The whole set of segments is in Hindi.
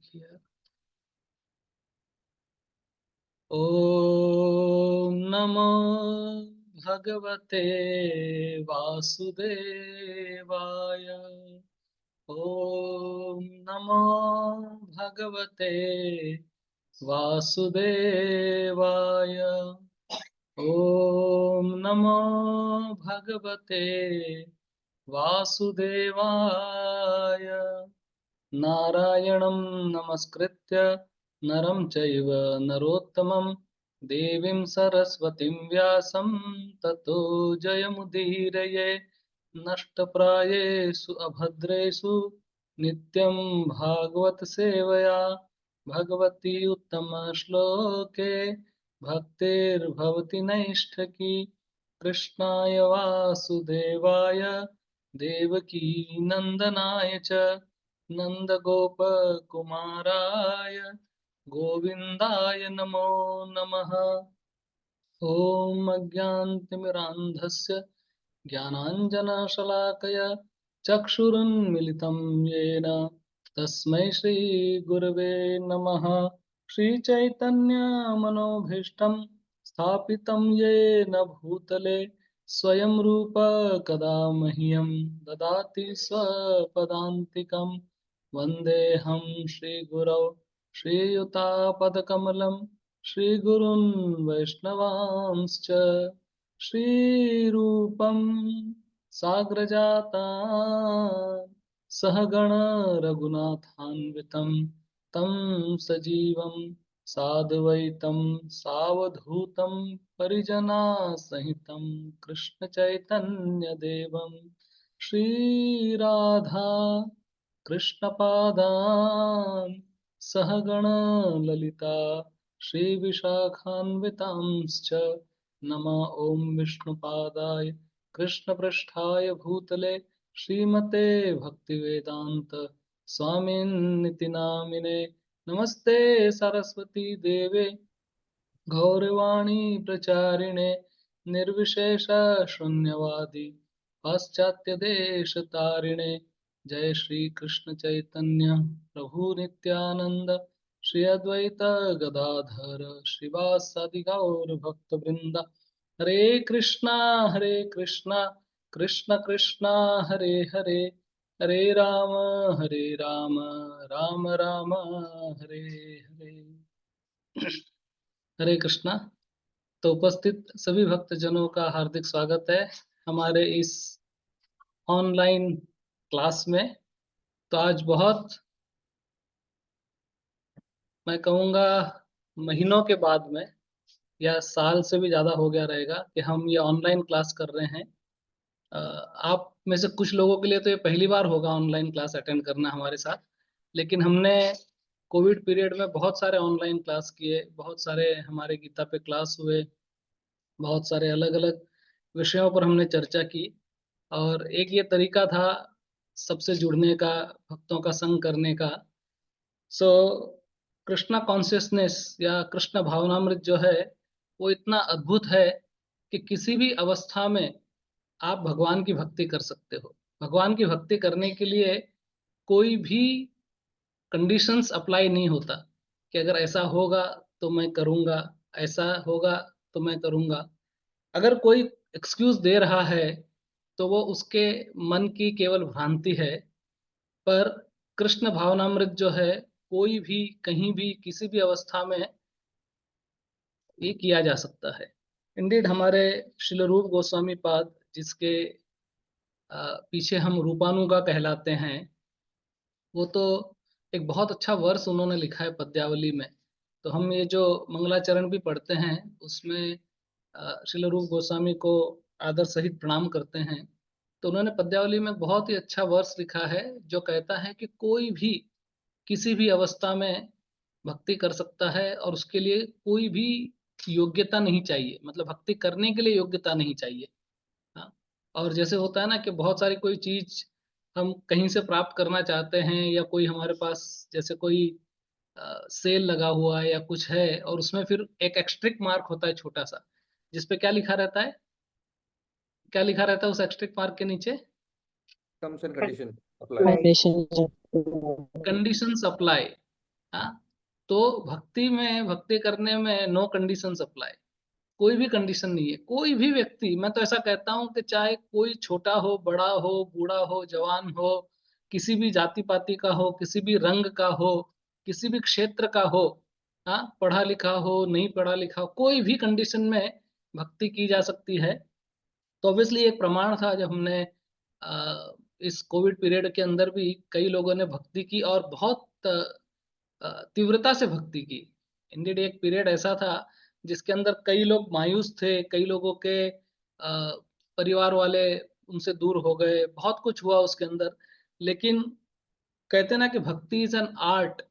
किया। ओम नमो भगवते वासुदेवाय। ओम नमो भगवते वासुदेवाय। ओम नमो भगवते वासुदेवाय। नारायणं नमस्कृत्य नरं चैव नरोत्तमं देवीं सरस्वतीं व्यासं ततो जयमुदीरये। नष्टप्रायेषु अभद्रेषु नित्यं भागवत सेवया भगवती उत्तमश्लोके भक्तिर्भवति नैष्ठकी। कृष्णाय वासुदेवाय देवकी नंदनाय च नन्दगोपकुमाराय गोविन्दाय नमो नमः। ॐ अज्ञानतिमिरान्धस्य ज्ञानाञ्जनशलाकया चक्षुरुन्मिलितं येन तस्मै श्रीगुरवे नमः। श्रीचैतन्यमनोभीष्टं स्थापितं येन भूतले स्वयं रूप कदा मह्यं ददाति स्वपदान्तिकं। वन्देऽहं श्रीगुरौ श्रीयुतापदकमलं श्रीगुरुन् वैष्णवांश्च। श्रीरूपं साग्रजातां सहगण रघुनाथान्वितं तं सजीवं साद्वैतं सावधूतं परिजनासहितं कृष्णचैतन्यदेवं श्रीराधा कृष्णपादान् सहगण ललिता श्रीविशाखान्वितांश्च। नमः ओम विष्णुपादाय कृष्णपृष्ठाय भूतले श्रीमते भक्तिवेदांत स्वामिन्निति नामिने। नमस्ते सरस्वती देवे गौरवाणी प्रचारिणे निर्विशेष शून्यवादी पाश्चात्य देश तारिणे। जय श्री कृष्ण चैतन्य प्रभु नित्यानंद श्री अद्वैत गदाधर श्रीवासादि गौर भक्त वृंद। हरे कृष्णा कृष्ण कृष्णा हरे हरे, हरे राम राम राम हरे हरे। हरे कृष्णा। तो उपस्थित सभी भक्तजनों का हार्दिक स्वागत है हमारे इस ऑनलाइन क्लास में। तो आज बहुत, मैं कहूँगा महीनों के बाद में, या साल से भी ज़्यादा हो गया रहेगा कि हम ये ऑनलाइन क्लास कर रहे हैं। आप में से कुछ लोगों के लिए तो ये पहली बार होगा ऑनलाइन क्लास अटेंड करना हमारे साथ, लेकिन हमने कोविड पीरियड में बहुत सारे ऑनलाइन क्लास किए, बहुत सारे हमारे गीता पे क्लास हुए, बहुत सारे अलग अलग विषयों पर हमने चर्चा की। और एक ये तरीका था सबसे जुड़ने का, भक्तों का संग करने का। सो कृष्णा कॉन्शियसनेस या कृष्ण भावनामृत जो है वो इतना अद्भुत है कि किसी भी अवस्था में आप भगवान की भक्ति कर सकते हो। भगवान की भक्ति करने के लिए कोई भी कंडीशंस अप्लाई नहीं होता कि अगर ऐसा होगा तो मैं करूँगा, ऐसा होगा तो मैं करूँगा। अगर कोई एक्सक्यूज दे रहा है तो वो उसके मन की केवल भ्रांति है। पर कृष्ण भावनामृत जो है कोई भी कहीं भी किसी भी अवस्था में ये किया जा सकता है। इंडीड हमारे श्रील रूप गोस्वामी पाद, जिसके पीछे हम रूपानुगा कहलाते हैं, वो तो एक बहुत अच्छा वर्ष उन्होंने लिखा है पद्यावली में। तो हम ये जो मंगलाचरण भी पढ़ते हैं उसमें श्रील रूप गोस्वामी को आदर सहित प्रणाम करते हैं। तो उन्होंने पद्यावली में बहुत ही अच्छा वर्ष लिखा है जो कहता है कि कोई भी किसी भी अवस्था में भक्ति कर सकता है और उसके लिए कोई भी योग्यता नहीं चाहिए, मतलब भक्ति करने के लिए योग्यता नहीं चाहिए। हाँ। और जैसे होता है ना कि बहुत सारी कोई चीज हम कहीं से प्राप्त करना चाहते हैं, या कोई हमारे पास जैसे कोई सेल लगा हुआ है या कुछ है, और उसमें फिर एक एक्स्ट्रिक्ट मार्क होता है छोटा सा, जिसपे क्या लिखा रहता है, क्या लिखा रहता है उस एक्स्ट्रिक्ट मार्क के नीचे? Terms and condition apply. Conditions apply. हाँ, तो भक्ति करने में नो कंडीशंस अप्लाई। कोई भी कंडीशन नहीं है। कोई भी व्यक्ति, मैं तो ऐसा कहता हूँ कि चाहे कोई छोटा हो, बड़ा हो, बूढ़ा हो, जवान हो, किसी भी जाति पाति का हो, किसी भी रंग का हो, किसी भी क्षेत्र का हो, हाँ, पढ़ा लिखा हो, नहीं पढ़ा लिखा हो, कोई भी कंडीशन में भक्ति की जा सकती है। तो ऑब्वियसली एक प्रमाण था जब हमने इस कोविड पीरियड के अंदर भी कई लोगों ने भक्ति की और बहुत तीव्रता से भक्ति की। इंडेड एक पीरियड ऐसा था जिसके अंदर कई लोग मायूस थे, कई लोगों के परिवार वाले उनसे दूर हो गए, बहुत कुछ हुआ उसके अंदर। लेकिन कहते हैं ना कि भक्ति इज एन आर्ट।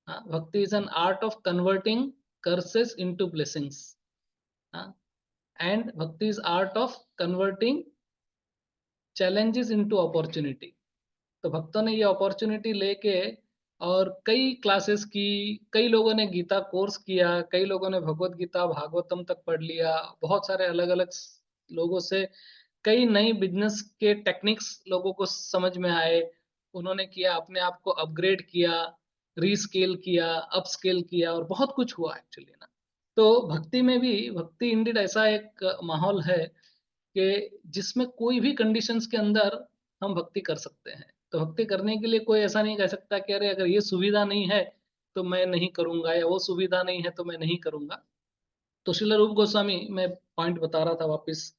हाँ, भक्ति is an art of converting curses into blessings. हाँ, एंड भक्ति is art of converting challenges into opportunity. तो भक्तों ने ये अपॉर्चुनिटी लेके और कई क्लासेस की, कई लोगों ने गीता कोर्स किया, कई लोगों ने भगवत गीता भागवतम तक पढ़ लिया, बहुत सारे अलग अलग लोगों से कई नई बिजनेस के टेक्निक्स लोगों को समझ में आए। उन्होंने किया, अपने आप को अपग्रेड किया, रीस्केल किया, अपस्केल किया, और बहुत कुछ हुआ एक्चुअली ना। तो भक्ति में भी, भक्ति इंडिड ऐसा एक माहौल है कि जिसमें कोई भी कंडीशंस के अंदर हम भक्ति कर सकते हैं। तो भक्ति करने के लिए कोई ऐसा नहीं कह सकता कि अरे अगर ये सुविधा नहीं है तो मैं नहीं करूंगा, या वो सुविधा नहीं है तो मैं नहीं करूंगा। तो श्रील रूप गोस्वामी, मैं पॉइंट बता रहा था, वापस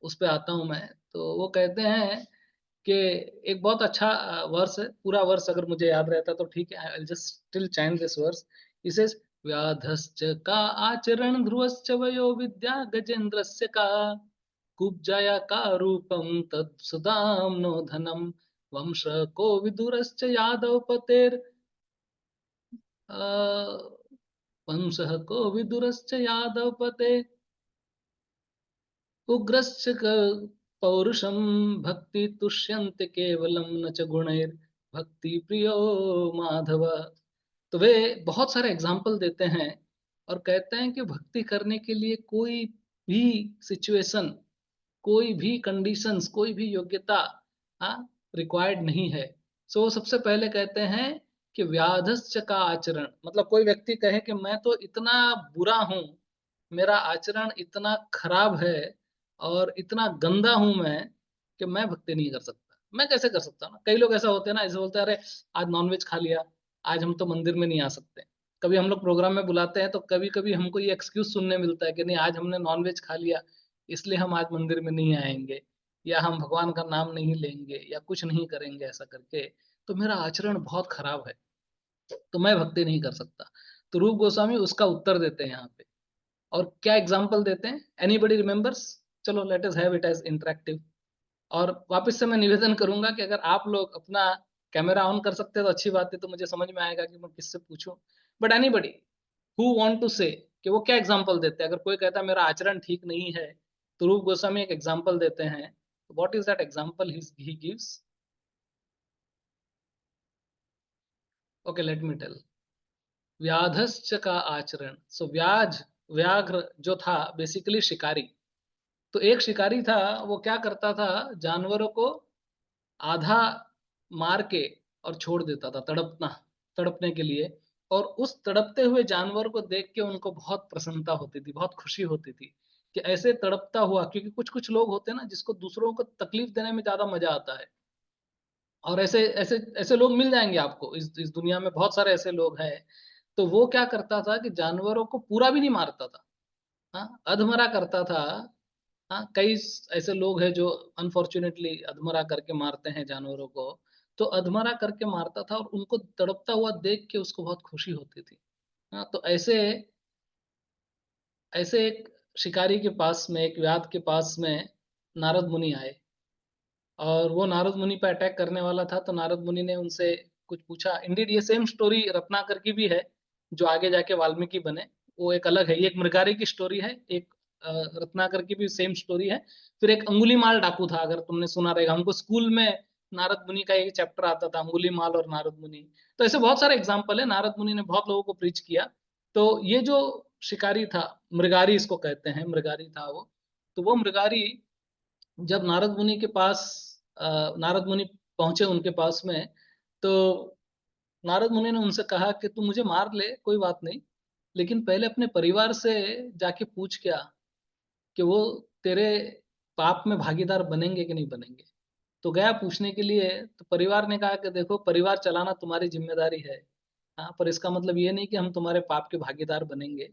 उस पे आता हूं मैं। तो वो कहते हैं कि एक बहुत अच्छा वर्स है, पूरा वर्स अगर मुझे याद रहता तो ठीक है, I just still chant this verse. इसे व्याधश्च का आचरण ध्रुवश्च वयो विद्या गजेन्द्रस्य का कुब्जाया का रूपम तत्सुदाम नो धनम वंश को विदुरश्च यादव पतेर वंश को विदुरश्च यादव पते उग्रश्च पौरुषम भक्ति तुष्यन्त केवलम न च गुणैर भक्ति प्रियो माधव। तो वे बहुत सारे एग्जाम्पल देते हैं और कहते हैं कि भक्ति करने के लिए कोई भी सिचुएशन, कोई भी कंडीशंस, कोई भी योग्यता हाँ रिक्वायर्ड नहीं है। सो सबसे पहले कहते हैं कि व्याधश्च का आचरण, मतलब कोई व्यक्ति कहे कि मैं तो इतना बुरा हूं, मेरा आचरण इतना खराब है और इतना गंदा हूं मैं कि मैं भक्ति नहीं कर सकता। मैं कैसे कर सकता हूँ ना? कई लोग ऐसा होते हैं ना, ऐसे बोलते हैं अरे आज नॉनवेज खा लिया, आज हम तो मंदिर में नहीं आ सकते। कभी हम लोग प्रोग्राम में बुलाते हैं तो कभी कभी हमको ये एक्सक्यूज सुनने मिलता है कि नहीं आज हमने नॉनवेज खा लिया इसलिए हम आज मंदिर में नहीं आएंगे, या हम भगवान का नाम नहीं लेंगे, या कुछ नहीं करेंगे ऐसा करके, तो मेरा आचरण बहुत खराब है, तो मैं भक्ति नहीं कर सकता। तो रूप गोस्वामी उसका उत्तर देते हैं यहाँ पे, और क्या एग्जाम्पल देते हैं, एनीबडी रिमेम्बर्स? चलो let us have it as interactive. और वापस से मैं निवेदन करूंगा कि अगर आप लोग अपना कैमरा ऑन कर सकते हैं तो अच्छी बात है, तो मुझे समझ में आएगा कि मैं किससे पूछूं। But anybody who want to say कि वो क्या एग्जाम्पल देते हैं, अगर कोई कहता है मेरा आचरण ठीक नहीं है, तो रूप गोस्वामी एक एग्जाम्पल देते हैं। What is that example he gives? Okay, let me tell. व्याधश्च का आचरण, सो व्याघ्र जो था बेसिकली शिकारी। तो एक शिकारी था, वो क्या करता था, जानवरों को आधा मार के और छोड़ देता था तड़पने के लिए। और उस तड़पते हुए जानवर को देख के उनको बहुत प्रसन्नता होती थी, बहुत खुशी होती थी कि ऐसे तड़पता हुआ, क्योंकि कुछ कुछ लोग होते हैं ना जिसको दूसरों को तकलीफ देने में ज्यादा मजा आता है। और ऐसे ऐसे ऐसे लोग मिल जाएंगे आपको इस दुनिया में, बहुत सारे ऐसे लोग हैं। तो वो क्या करता था कि जानवरों को पूरा भी नहीं मारता था, हाँ, अधमरा करता था। हाँ, कई ऐसे लोग हैं जो अनफॉर्चुनेटली अधमरा करके मारते हैं जानवरों को। तो अधमरा करके मारता था और उनको तड़पता हुआ देख के उसको बहुत खुशी होती थी। हाँ, तो ऐसे ऐसे एक शिकारी के पास में, एक व्याध के पास में नारद मुनि आए, और वो नारद मुनि पर अटैक करने वाला था। तो नारद मुनि ने उनसे कुछ पूछा। इंडीड ये सेम स्टोरी रत्नाकर की भी है, जो आगे जाके वाल्मीकि बने। वो एक अलग है, ये एक मृगारी की स्टोरी है, एक रत्नाकर की भी सेम स्टोरी है। फिर एक अंगुलीमाल डाकू था, अगर तुमने सुना रहेगा, हमको स्कूल में नारद मुनि का एक चैप्टर आता था, अंगुलीमाल और नारद मुनि। तो ऐसे बहुत सारे एग्जाम्पल है, नारद मुनि ने बहुत लोगों को प्रीच किया। तो ये जो शिकारी था, मृगारी इसको कहते हैं, मृगारी था वो। तो वो मृगारी जब नारद मुनि के पास नारद मुनि पहुंचे उनके पास में, तो नारद मुनि ने उनसे कहा कि तू मुझे मार ले, कोई बात नहीं, लेकिन पहले अपने परिवार से जाके पूछ क्या कि वो तेरे पाप में भागीदार बनेंगे कि नहीं बनेंगे। तो गया पूछने के लिए, तो परिवार ने कहा कि देखो, परिवार चलाना तुम्हारी जिम्मेदारी है, हाँ, पर इसका मतलब ये नहीं कि हम तुम्हारे पाप के भागीदार बनेंगे।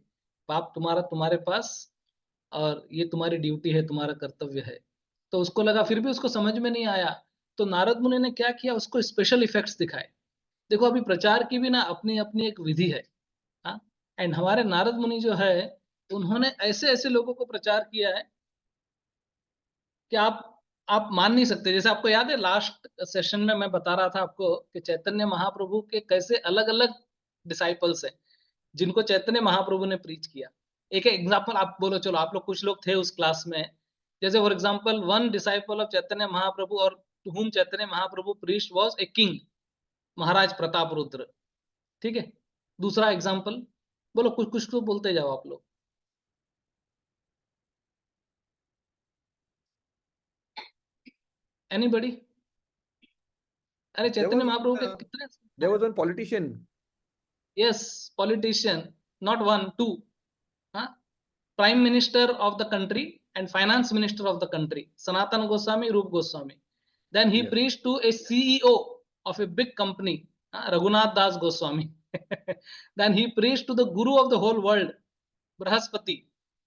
पाप तुम्हारा तुम्हारे पास, और ये तुम्हारी ड्यूटी है, तुम्हारा कर्तव्य है। तो उसको लगा, फिर भी उसको समझ में नहीं आया। तो नारद मुनि ने क्या किया, उसको स्पेशल इफेक्ट्स दिखाए। देखो, अभी प्रचार की भी ना अपनी अपनी एक विधि है, हाँ। एंड हमारे नारद मुनि जो है, उन्होंने ऐसे ऐसे लोगों को प्रचार किया है कि आप मान नहीं सकते। जैसे आपको याद है, लास्ट सेशन में मैं बता रहा था आपको कि चैतन्य महाप्रभु के कैसे अलग अलग डिसाइपल्स हैं जिनको चैतन्य महाप्रभु ने प्रीच किया। एक एग्जांपल आप बोलो, चलो आप लोग कुछ लोग थे उस क्लास में। जैसे for example, one disciple of Chaitanya Mahaprabhu और to whom Chaitanya Mahaprabhu preached was a king, Maharaj Pratap Rudra. ठीक है। दूसरा एग्जांपल बोलो, कुछ कुछ तो बोलते जाओ आप लोग। एनीबडी? अरे There चैतन्य was महाप्रभु के uh, कितने? there was one politician. Yes, politician, not one, two. हाँ, prime minister of the country and finance minister of the country, Sanatan Goswami, Rup Goswami. Then he Yes. Preached to a CEO of a big company, Raghunath Das Goswami. Then he preached to the guru of the whole world, Brihaspati,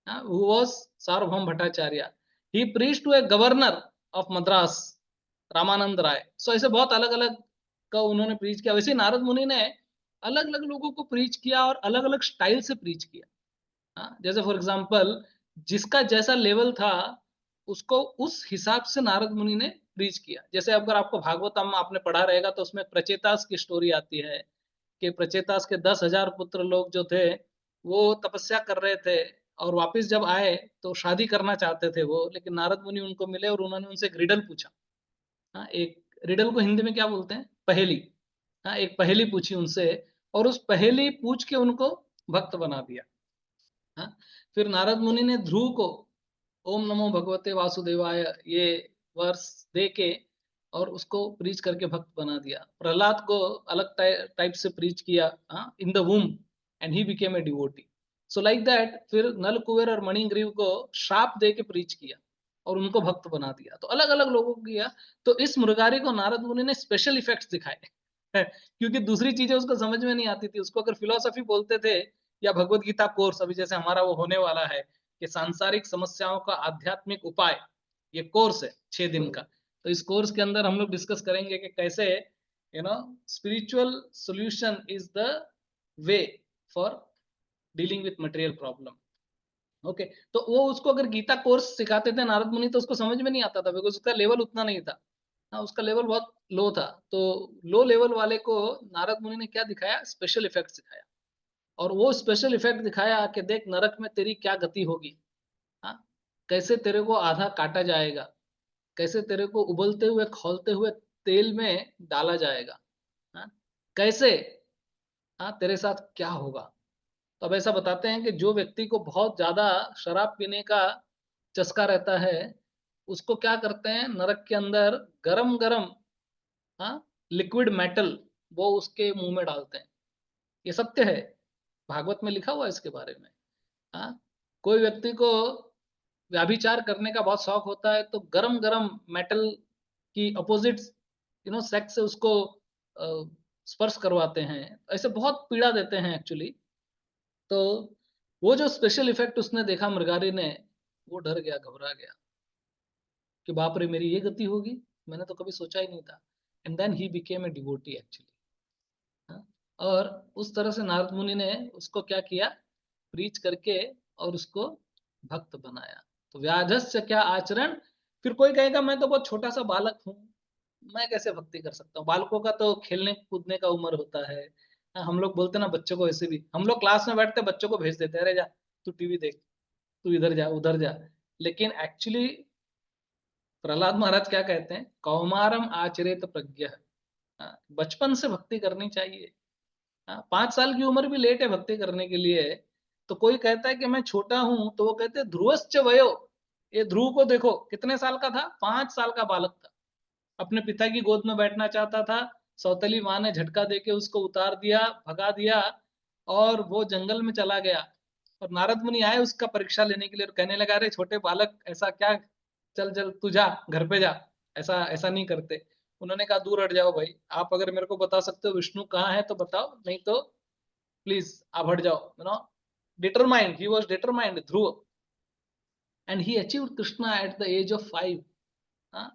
who was Sarvabhauma Bhattacharya. He preached to a governor of Madras, Ramananda Ray. So ऐसे बहुत अलग अलग का उन्होंने प्रीच किया। वैसे नारद मुनि ने अलग अलग लोगों को प्रीच किया और अलग अलग स्टाइल से प्रीच किया। हाँ, जैसे फॉर एग्जाम्पल, जिसका जैसा लेवल था उसको उस हिसाब से नारद मुनि ने प्रीच किया। जैसे अगर आपको भागवतम आपने पढ़ा रहेगा तो उसमें प्रचेतास की स्टोरी आती है कि प्रचेतास के 10,000 पुत्र लोग जो थे वो तपस्या कर रहे थे, और वापस जब आए तो शादी करना चाहते थे वो, लेकिन नारद मुनि उनको मिले और उन्होंने उनसे एक रिडल पूछा। हाँ, एक रिडल को हिंदी में क्या बोलते हैं, पहेली। हाँ, एक पहेली पूछी उनसे, और उस पहेली पूछ के उनको भक्त बना दिया। हाँ, फिर नारद मुनि ने ध्रुव को ओम नमो भगवते वासुदेवाय ये वर्स दे के और उसको प्रीच करके भक्त बना दिया। प्रहलाद को अलग टाइप से प्रीच किया, in the वूम, and he became a devotee. So like that, फिर नल कुबेर और मणिग्रीव को श्राप दे के प्रीच किया और उनको भक्त बना दिया। तो अलग अलग लोगों को किया। तो इस मुरारी को नारद मुनि ने स्पेशल इफेक्ट्स दिखाए, क्योंकि दूसरी चीजें उसको समझ में नहीं आती थी। उसको अगर फिलोसफी बोलते थे या भगवत गीता कोर्स, अभी जैसे हमारा वो होने वाला है कि सांसारिक समस्याओं का आध्यात्मिक उपाय, ये कोर्स है 6 दिन का। तो इस कोर्स के अंदर हम लोग डिस्कस करेंगे कि कैसे spiritual solution is the way for dealing with material problem. Okay, तो वो उसको अगर गीता कोर्स सिखाते थे नारद मुनि तो उसको समझ में नहीं आता था, बिकॉज उसका लेवल उतना नहीं था। हाँ, उसका लेवल बहुत लो था। तो लो लेवल वाले को नारद मुनि ने क्या दिखाया, स्पेशल इफेक्ट दिखाया। और वो स्पेशल इफेक्ट दिखाया कि देख, नरक में तेरी क्या गति होगी। हाँ, कैसे तेरे को आधा काटा जाएगा, कैसे तेरे को उबलते हुए खौलते हुए तेल में डाला जाएगा। हाँ, कैसे, हाँ, तेरे साथ क्या होगा। तो अब ऐसा बताते हैं कि जो व्यक्ति को बहुत ज्यादा शराब पीने का चस्का रहता है, उसको क्या करते हैं, नरक के अंदर गरम गरम, हाँ, लिक्विड मेटल वो उसके मुंह में डालते हैं। ये सत्य है, भागवत में लिखा हुआ है इसके बारे में। हाँ, कोई व्यक्ति को व्याभिचार करने का बहुत शौक होता है तो गरम गरम मेटल की अपोजिट सेक्स से उसको स्पर्श करवाते हैं। ऐसे बहुत पीड़ा देते हैं एक्चुअली। तो वो जो स्पेशल इफेक्ट उसने देखा मृगारी ने, वो डर गया, घबरा गया कि बाप रे, मेरी ये गति होगी, मैंने तो कभी सोचा ही नहीं था। And then he became a devotee actually. और उस तरह से नारद मुनि ने उसको क्या किया, प्रीच करके और उसको भक्त बनाया। तो व्याधस्य क्या आचरण। फिर कोई कहेगा मैं तो बहुत छोटा सा बालक हूँ, मैं कैसे भक्ति कर सकता हूँ। बालकों का तो खेलने कूदने का उम्र होता है। हम लोग बोलते ना बच्चों को, ऐसे भी हम लोग क्लास में बैठते बच्चों को भेज देते हैं, अरे जा तू टीवी देख, तू इधर जा उधर जा। लेकिन एक्चुअली प्रहलाद महाराज क्या कहते हैं, कौमारम आचरेत प्रज्ञ। बचपन से भक्ति करनी चाहिए। 5 साल की उम्र भी लेट है भक्ति करने के लिए। तो कोई कहता है कि मैं छोटा हूं, तो वो कहते हैं ध्रुवश्च वयो। ये ध्रुव को देखो कितने साल का था, 5 साल का बालक था, अपने पिता की गोद में बैठना चाहता था, सौतेली माँ ने झटका देके उसको उतार दिया, भगा दिया, और वो जंगल में चला गया। और नारद मुनि आए उसका परीक्षा लेने के लिए और कहने लगा, अरे छोटे बालक, ऐसा क्या, चल चल तू जा, घर पे जा, ऐसा ऐसा नहीं करते। उन्होंने कहा, दूर हट जाओ भाई, आप अगर मेरे को बता सकते हो विष्णु कहाँ है तो बताओ, नहीं तो प्लीज आप हट जाओ, determined, he was determined, Dhruv, and he achieved Krishna at the age of 5।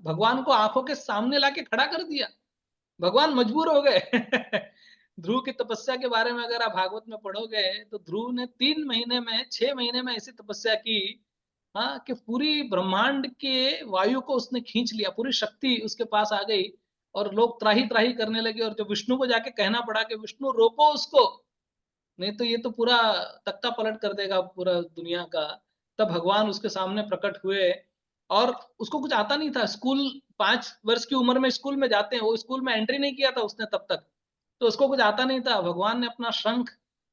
भगवान को आंखों के सामने लाके खड़ा कर दिया, भगवान मजबूर हो गए। ध्रुव की तपस्या के बारे में अगर आप भागवत में पढ़ोगे तो ध्रुव ने 3 महीने में, 6 महीने में ऐसी तपस्या की, हाँ, कि पूरी ब्रह्मांड के वायु को उसने खींच लिया, पूरी शक्ति उसके पास आ गई, और लोग त्राही त्राही करने लगे, और जब विष्णु को जाके कहना पड़ा कि विष्णु रोको उसको, नहीं तो ये तो पूरा तख्ता पलट कर देगा पूरा दुनिया का, तब भगवान उसके सामने प्रकट हुए। और उसको कुछ आता नहीं था, स्कूल 5 वर्ष की उम्र में स्कूल में जाते हैं, वो स्कूल में एंट्री नहीं किया था उसने तब तक, तो उसको कुछ आता नहीं था। भगवान ने अपना शंख,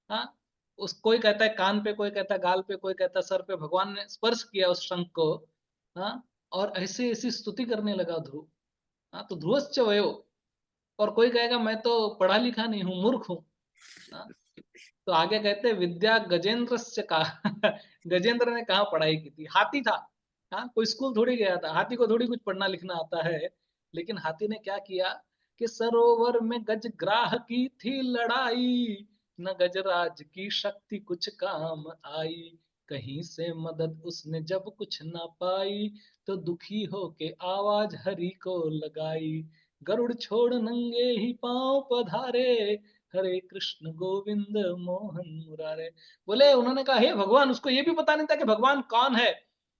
हाँ, उस, कोई कहता है कान पे, कोई कहता है गाल पे, कोई कहता है सर पे, भगवान ने स्पर्श किया उस शंख को, हाँ, और ऐसे ऐसी स्तुति करने लगा ध्रुव। हाँ, तो ध्रुवश्च वयो, और कोई कहेगा मैं तो पढ़ा लिखा नहीं हूँ, मूर्ख हूँ, हाँ, तो आगे कहते हैं विद्या गजेंद्र से कहा। गजेंद्र ने कहा पढ़ाई की थी, हाथी था, हाँ, कोई स्कूल थोड़ी गया था, हाथी को थोड़ी कुछ पढ़ना लिखना आता है। लेकिन हाथी ने क्या किया कि सरोवर में गजग्राह की थी लड़ाई, न गजराज की शक्ति कुछ काम आई, कहीं से मदद उसने जब कुछ ना पाई, तो दुखी होके आवाज हरि को लगाई, गरुड़ छोड़ नंगे ही पांव पधारे, हरे कृष्ण गोविंद मोहन मुरारे। बोले, उन्होंने कहा हे भगवान, उसको ये भी पता नहीं था कि भगवान कौन है।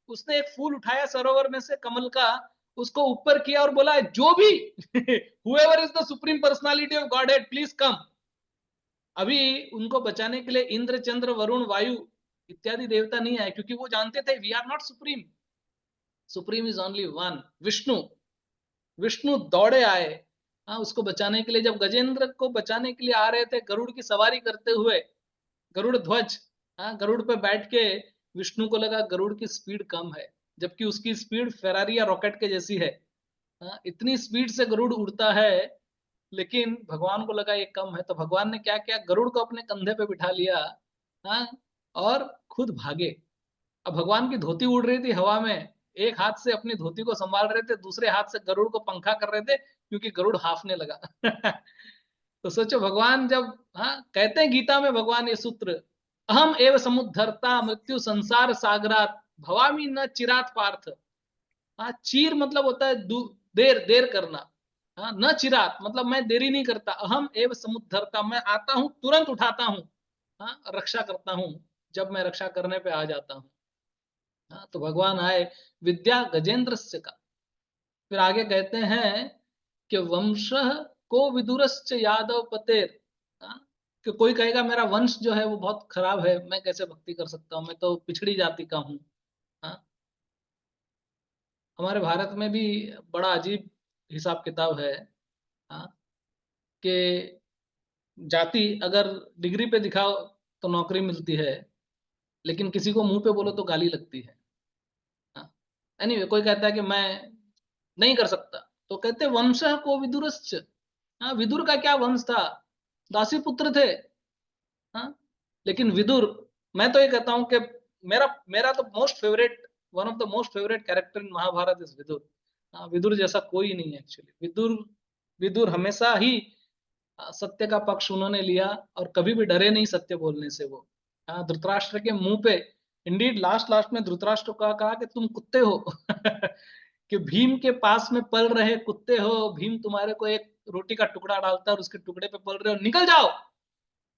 उसने एक फूल उठाया सरोवर में से, कमल का, उसको ऊपर किया और बोला, जो भी whoever is the supreme personality of God ahead please come. अभी उनको बचाने के लिए इंद्र, चंद्र, वरुण, वायु इत्यादि देवता नहीं आए, क्योंकि वो जानते थे we are not supreme, supreme is only one, Vishnu. Vishnu दौड़े आए, हाँ, उसको बचाने के लिए। जब गजेंद्र को बचाने के लिए आ रहे थे गरुड़ की सवारी करते हुए, गरुड़ ध्वज, हाँ, गरुड़ पे बैठ के, विष्णु को लगा गरुड़ की स्पीड कम है, जबकि उसकी स्पीड फेरारी या रॉकेट के जैसी है, हाँ, इतनी स्पीड से गरुड़ उड़ता है। लेकिन भगवान को लगा ये कम है, तो भगवान ने क्या किया, गरुड़ को अपने कंधे पे बिठा लिया, हाँ, और खुद भागे। अब भगवान की धोती उड़ रही थी हवा में, एक हाथ से अपनी धोती को संभाल रहे थे, दूसरे हाथ से गरुड़ को पंखा कर रहे थे, क्योंकि गरुड़ हाफने लगा। तो सोचो भगवान जब, हाँ, कहते हैं गीता में भगवान ये सूत्र, अहम एव समुद्धरता मृत्यु संसार सागरात, भवामी न चिरात पार्थ। हाँ, चीर मतलब होता है देर, देर करना, हाँ, न चिरात मतलब मैं देरी नहीं करता, अहम एव समुद्धरता, मैं आता हूं तुरंत उठाता हूँ, हाँ, रक्षा करता हूँ जब मैं रक्षा करने पे आ जाता हूँ। हाँ, तो भगवान आए, विद्या गजेंद्र से का। फिर आगे कहते हैं कि वंश को विदुरश्च यादव पतेर, हाँ, कि कोई कहेगा मेरा वंश जो है वो बहुत खराब है, मैं कैसे भक्ति कर सकता हूँ, मैं तो पिछड़ी जाति का हूँ। हाँ, हमारे भारत में भी बड़ा अजीब हिसाब किताब है, हाँ, कि जाति अगर डिग्री पे दिखाओ तो नौकरी मिलती है, लेकिन किसी को मुंह पे बोलो तो गाली लगती है। हाँ, एनीवे, कोई कहता है कि मैं नहीं कर सकता, तो कहते वंश को विदुरश्च, हाँ, विदुर का क्या वंश था, दासी पुत्र थे, हाँ, लेकिन विदुर, मैं तो ये कहता हूँ कि मेरा मेरा तो most favourite, one of the most favourite character in Mahabharata is Vidur. हाँ, विदुर जैसा कोई नहीं है एक्चुअली। विदुर, विदुर हमेशा ही सत्य का पक्ष उन्होंने लिया, और कभी भी डरे नहीं सत्य बोलने से वो। हाँ, धृतराष्ट्र के मुंह पे, इंडीड लास्ट लास्ट में धृतराष्ट्र का कहा कि तुम कुत्ते हो। कि भीम के पास में पल रहे कुत्ते हो, भीम तुम्हारे को एक रोटी का टुकड़ा डालता है और उसके टुकड़े पे पल रहे हो, निकल जाओ,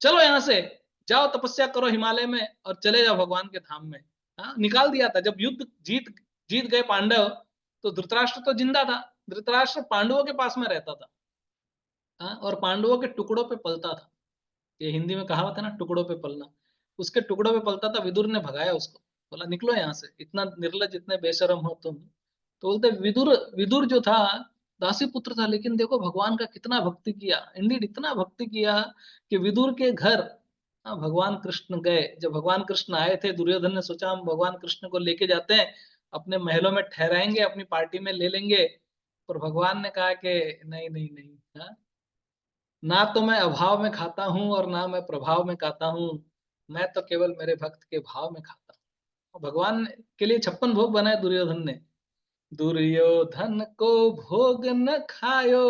चलो यहाँ से, जाओ तपस्या करो हिमालय में और चले जाओ भगवान के धाम में। हाँ, निकाल दिया था जब युद्ध जीत जीत गए पांडव, तो धृतराष्ट्र तो जिंदा था, धृतराष्ट्र पांडवों के पास में रहता था, हाँ, और पांडवों के टुकड़ों पे पलता था। ये हिंदी में कहावत है ना, टुकड़ों पे पलना, उसके टुकड़ों पे पलता था। विदुर ने भगाया उसको, बोला निकलो यहाँ से, इतना निर्लज, इतने बेशरम हो तुम। तो बोलते विदुर, विदुर जो था दासी पुत्र था, लेकिन देखो भगवान का कितना भक्ति किया, इंडीड इतना भक्ति किया कि विदुर के घर, हाँ, भगवान कृष्ण गए। जब भगवान कृष्ण आए थे, दुर्योधन ने सोचा हम भगवान कृष्ण को लेके जाते हैं, अपने महलों में ठहराएंगे, अपनी पार्टी में ले लेंगे, पर भगवान ने कहा कि नहीं नहीं नहीं, हाँ, ना तो मैं अभाव में खाता हूँ और ना मैं प्रभाव में खाता हूँ, मैं तो केवल मेरे भक्त के भाव में खाता हूँ। भगवान के लिए 56 भोग बनाए दुर्योधन ने। दुर्योधन को भोग न खायो,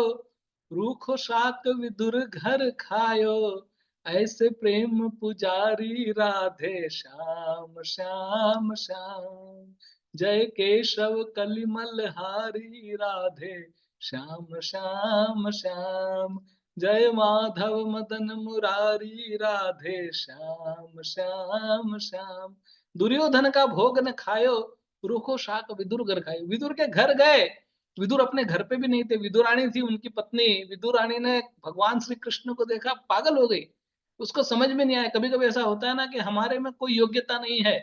रूखो शाक विदुर घर खायो, ऐसे प्रेम पुजारी राधे श्याम श्याम श्याम। जय केशव कलिमल हारी राधे श्याम श्याम श्याम। जय माधव मदन मुरारी राधे श्याम श्याम श्याम। दुर्योधन का भोग न खायो, रूखो शाक विदुर घर खाए। विदुर के घर गए, विदुर अपने घर पे भी नहीं थे। विदुरानी थी उनकी पत्नी। विदुरानी ने भगवान श्री कृष्ण को देखा, पागल हो गई। उसको समझ में नहीं आया। कभी कभी ऐसा होता है ना कि हमारे में कोई योग्यता नहीं है,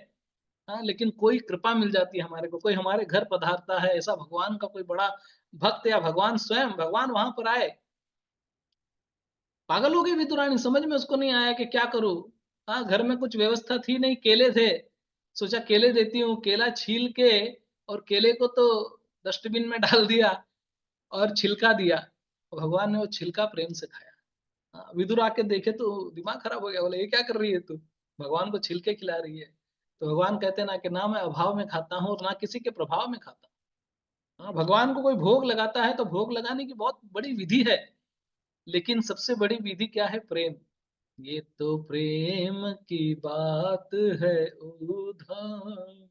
हाँ, लेकिन कोई कृपा मिल जाती है हमारे को, कोई हमारे घर पधारता है, ऐसा भगवान का कोई बड़ा भक्त या भगवान स्वयं भगवान वहां पर आए। पागल हो गई विदुरानी, समझ में उसको नहीं आया कि क्या करूं। हाँ, घर में कुछ व्यवस्था थी नहीं, केले थे, सोचा केले देती हूँ। केला छील के और केले को तो डस्टबिन में डाल दिया और छिलका दिया। भगवान ने वो छिलका प्रेम से खाया। हाँ, विदुर आके देखे तो दिमाग खराब हो गया, बोले ये क्या कर रही है तू, भगवान को छिलके खिला रही है। तो भगवान कहते हैं ना कि ना मैं अभाव में खाता हूँ और ना किसी के प्रभाव में खाता हूँ। हाँ, भगवान को कोई भोग लगाता है तो भोग लगाने की बहुत बड़ी विधि है, लेकिन सबसे बड़ी विधि क्या है? प्रेम। ये तो प्रेम की बात है उधार,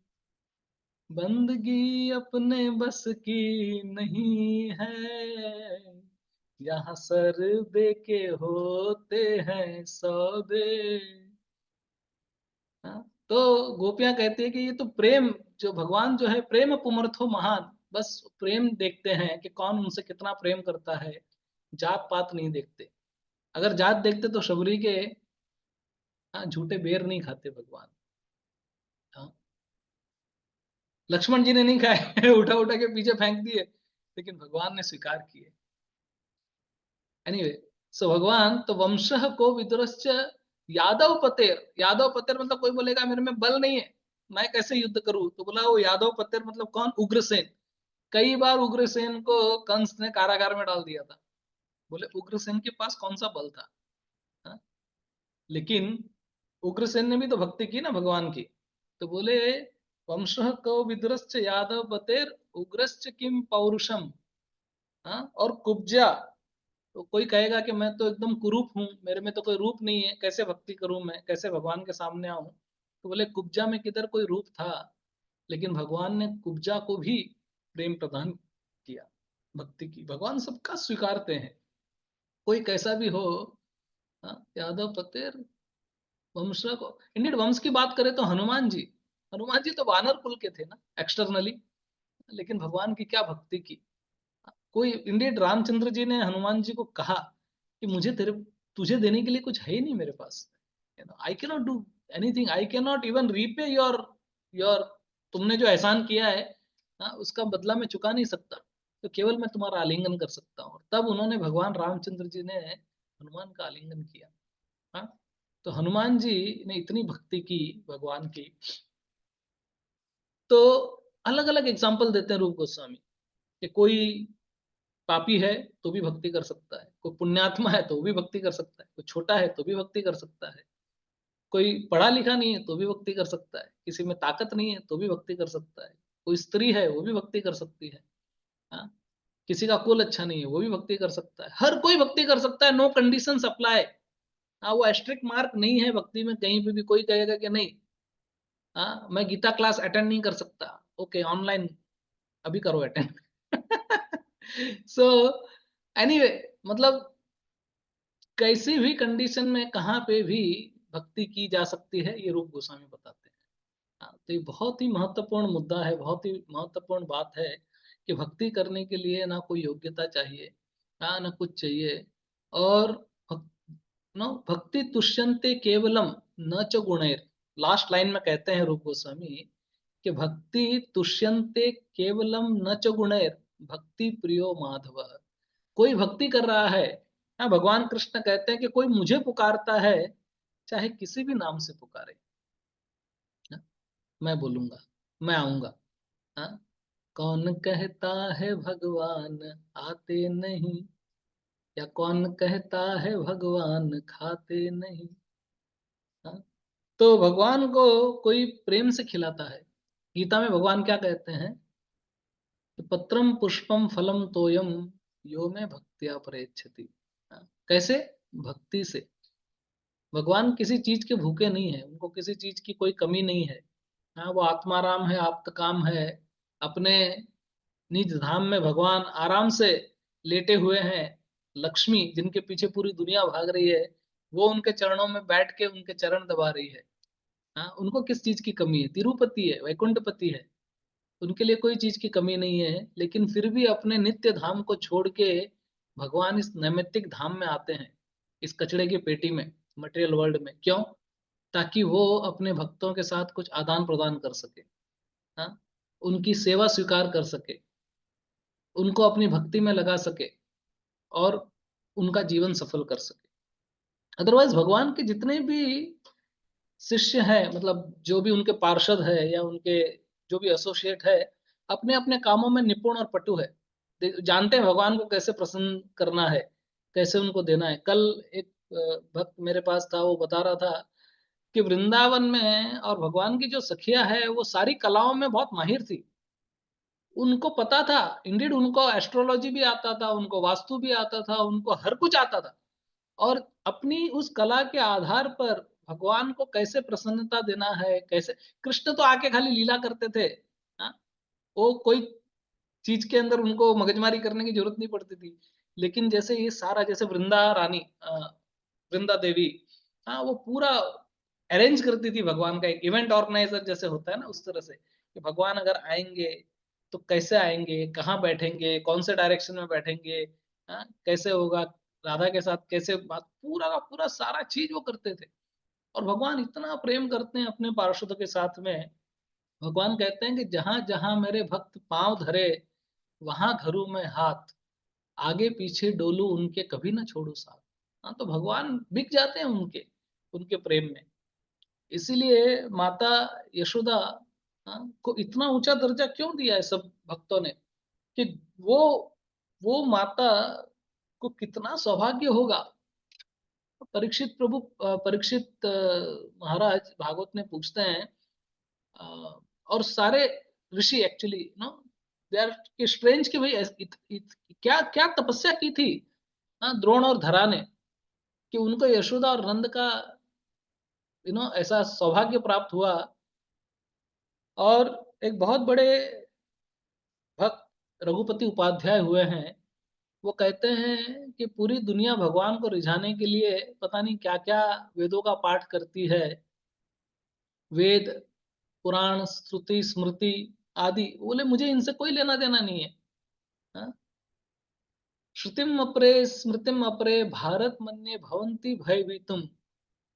बंदगी अपने बस की नहीं है, यहाँ सर दे के होते हैं सौदे। हाँ? तो गोपियां कहती है कि ये तो प्रेम, जो भगवान जो है प्रेम पुमर्थो महान, बस प्रेम देखते हैं कि कौन उनसे कितना प्रेम करता है, जात पात नहीं देखते। अगर जात देखते तो शबरी के, हाँ, झूठे बेर नहीं खाते भगवान। हाँ, लक्ष्मण जी ने नहीं खाए उठा उठा के पीछे फेंक दिए, लेकिन भगवान ने स्वीकार किए। एनीवे, सो भगवान तो वंशः को विदुरश्च यादव पतेर। यादव पतेर मतलब कोई बोलेगा मेरे में बल नहीं है, मैं कैसे युद्ध करूं, तो बोला वो यादव पतेर मतलब कौन? उग्रसेन। कई बार उग्रसेन को कंस ने कारागार में डाल दिया था। बोले उग्रसेन के पास कौन सा बल था? हाँ? लेकिन उग्रसेन ने भी तो भक्ति की ना भगवान की। तो बोले वंशः को विदुरश्च यादव पतेर उग्रश्च किम पौरुषम। हाँ, और कुब्जा। तो कोई कहेगा कि मैं तो एकदम कुरूप हूँ, मेरे में तो कोई रूप नहीं है, कैसे भक्ति करूं, मैं कैसे भगवान के सामने आऊं। तो बोले कुब्जा में किधर कोई रूप था, लेकिन भगवान ने कुब्जा को भी प्रेम प्रदान किया, भक्ति की। भगवान सबका स्वीकारते हैं, कोई कैसा भी हो। हाँ, यादव पतेर वंश को, इंडियन वंश की बात करें तो हनुमान जी, हनुमान जी तो वानर कुल के थे ना एक्सटर्नली, लेकिन भगवान की क्या भक्ति की। कोई इंडियन रामचंद्र जी ने हनुमान जी को कहा कि मुझे तेरे तुझे देने के लिए कुछ है ही नहीं मेरे पास, I can not do anything, I can not even repay your तुमने जो एहसान किया है, हाँ, उसका बदला मैं चुका नहीं सकता, तो केवल मैं तुम्हारा आलिंगन कर सकता हूँ। तब उन्होंने भगवान रामचंद्र जी ने हनुमान का आलिंगन किया। हाँ, तो हनुमान जी ने इतनी भक्ति की भगवान की। तो अलग अलग एग्जाम्पल देते हैं रूप गोस्वामी कि कोई पापी है तो भी भक्ति कर सकता है, कोई पुण्यात्मा है तो भी भक्ति कर सकता है, कोई छोटा है तो भी भक्ति कर सकता है, कोई पढ़ा लिखा नहीं है तो भी भक्ति कर सकता है, किसी में ताकत नहीं है तो भी भक्ति कर सकता है, कोई स्त्री है वो भी भक्ति कर सकती है। हाँ, किसी का कुल अच्छा नहीं है वो भी भक्ति कर सकता है, हर कोई भक्ति कर सकता है, नो कंडीशंस अप्लाई। हाँ, वो एस्ट्रिक मार्क नहीं है भक्ति में कहीं पे भी। कोई कहेगा कि नहीं, हाँ, मैं गीता क्लास अटेंड नहीं कर सकता, ओके ऑनलाइन अभी करो अटेंड। सो एनीवे, मतलब कैसी भी कंडीशन में कहाँ पे भी भक्ति की जा सकती है, ये रूप गोस्वामी बताते हैं। हाँ, तो ये बहुत ही महत्वपूर्ण मुद्दा है, बहुत ही महत्वपूर्ण बात है कि भक्ति करने के लिए ना कोई योग्यता चाहिए, हाँ, ना कुछ चाहिए। और नो भक्ति तुष्यन्ते केवलम न च गुणैर। लास्ट लाइन में कहते हैं रूप गोस्वामी कि भक्ति तुष्यन्ते केवलम न च गुणैर, भक्ति प्रियो माधव। कोई भक्ति कर रहा है, हाँ, भगवान कृष्ण कहते हैं कि कोई मुझे पुकारता है, चाहे किसी भी नाम से पुकारे, हाँ, मैं बोलूंगा, मैं आऊंगा। हाँ, कौन कहता है भगवान आते नहीं, या कौन कहता है भगवान खाते नहीं। हाँ? तो भगवान को कोई प्रेम से खिलाता है। गीता में भगवान क्या कहते हैं कि पत्रम पुष्पम फलम तोयम यो में भक्त्या परेच्छति। हाँ? कैसे? भक्ति से। भगवान किसी चीज के भूखे नहीं है, उनको किसी चीज की कोई कमी नहीं है। हाँ, वो आत्माराम है, आप्तकाम है। अपने निज धाम में भगवान आराम से लेटे हुए हैं। लक्ष्मी जिनके पीछे पूरी दुनिया भाग रही है, वो उनके चरणों में बैठ के उनके चरण दबा रही है। हाँ, उनको किस चीज की कमी है? तिरुपति है, वैकुंठपति है, उनके लिए कोई चीज की कमी नहीं है। लेकिन फिर भी अपने नित्य धाम को छोड़ के भगवान इस नैमित्तिक धाम में आते हैं, इस कचड़े की पेटी में, मटेरियल वर्ल्ड में। क्यों? ताकि वो अपने भक्तों के साथ कुछ आदान प्रदान कर सके। हाँ, उनकी सेवा स्वीकार कर सके, उनको अपनी भक्ति में लगा सके और उनका जीवन सफल कर सके। अदरवाइज भगवान के जितने भी शिष्य हैं, मतलब जो भी उनके पार्षद है या उनके जो भी एसोसिएट है, अपने अपने कामों में निपुण और पटु है। जानते हैं भगवान को कैसे प्रसन्न करना है, कैसे उनको देना है। कल एक भक्त मेरे पास था, वो बता रहा था कि वृंदावन में और भगवान की जो सखियां है वो सारी कलाओं में बहुत माहिर थी। उनको पता था, इंडीड उनको एस्ट्रोलॉजी भी आता था, उनको वास्तु भी आता था, उनको हर कुछ आता था। और अपनी उस कला के आधार पर भगवान को कैसे प्रसन्नता देना है, कैसे। कृष्ण तो आके खाली लीला करते थे। हाँ? वो कोई चीज के अंदर उनको मगजमारी करने की जरूरत नहीं पड़ती थी। लेकिन जैसे ये सारा, जैसे वृंदा रानी, वृंदा देवी, हाँ, वो पूरा अरेंज करती थी भगवान का, एक इवेंट ऑर्गेनाइजर जैसे होता है ना, उस तरह से कि भगवान अगर आएंगे तो कैसे आएंगे, कहाँ बैठेंगे, कौन से डायरेक्शन में बैठेंगे, हाँ, कैसे होगा, राधा के साथ कैसे बात, पूरा का पूरा सारा चीज वो करते थे। और भगवान इतना प्रेम करते हैं अपने पार्षदों के साथ में। भगवान कहते हैं कि जहां जहां मेरे भक्त पांव धरे वहां धरूं मैं हाथ, आगे पीछे डोलू उनके कभी ना छोड़ू साथ। हाँ, तो भगवान बिक जाते हैं उनके उनके प्रेम में। इसीलिए माता यशोदा, हाँ, को इतना ऊंचा दर्जा क्यों दिया है सब भक्तों ने, कि वो वो माता को कितना सौभाग्य होगा। परीक्षित प्रभु, परीक्षित महाराज भागवत में पूछते हैं, और सारे ऋषि actually no they are strange कि भाई क्या क्या तपस्या की थी, हाँ, द्रोण और धरा ने, कि उनको यशोदा और नंद का ऐसा सौभाग्य प्राप्त हुआ। और एक बहुत बड़े भक्त रघुपति उपाध्याय हुए हैं, वो कहते हैं कि पूरी दुनिया भगवान को रिझाने के लिए पता नहीं क्या क्या वेदों का पाठ करती है। वेद, पुराण, श्रुति, स्मृति आदि, बोले मुझे इनसे कोई लेना देना नहीं है। हाँ? श्रुतिम अपरे स्मृतिम अपरे भारत मन्ये भवंती भयभीतुम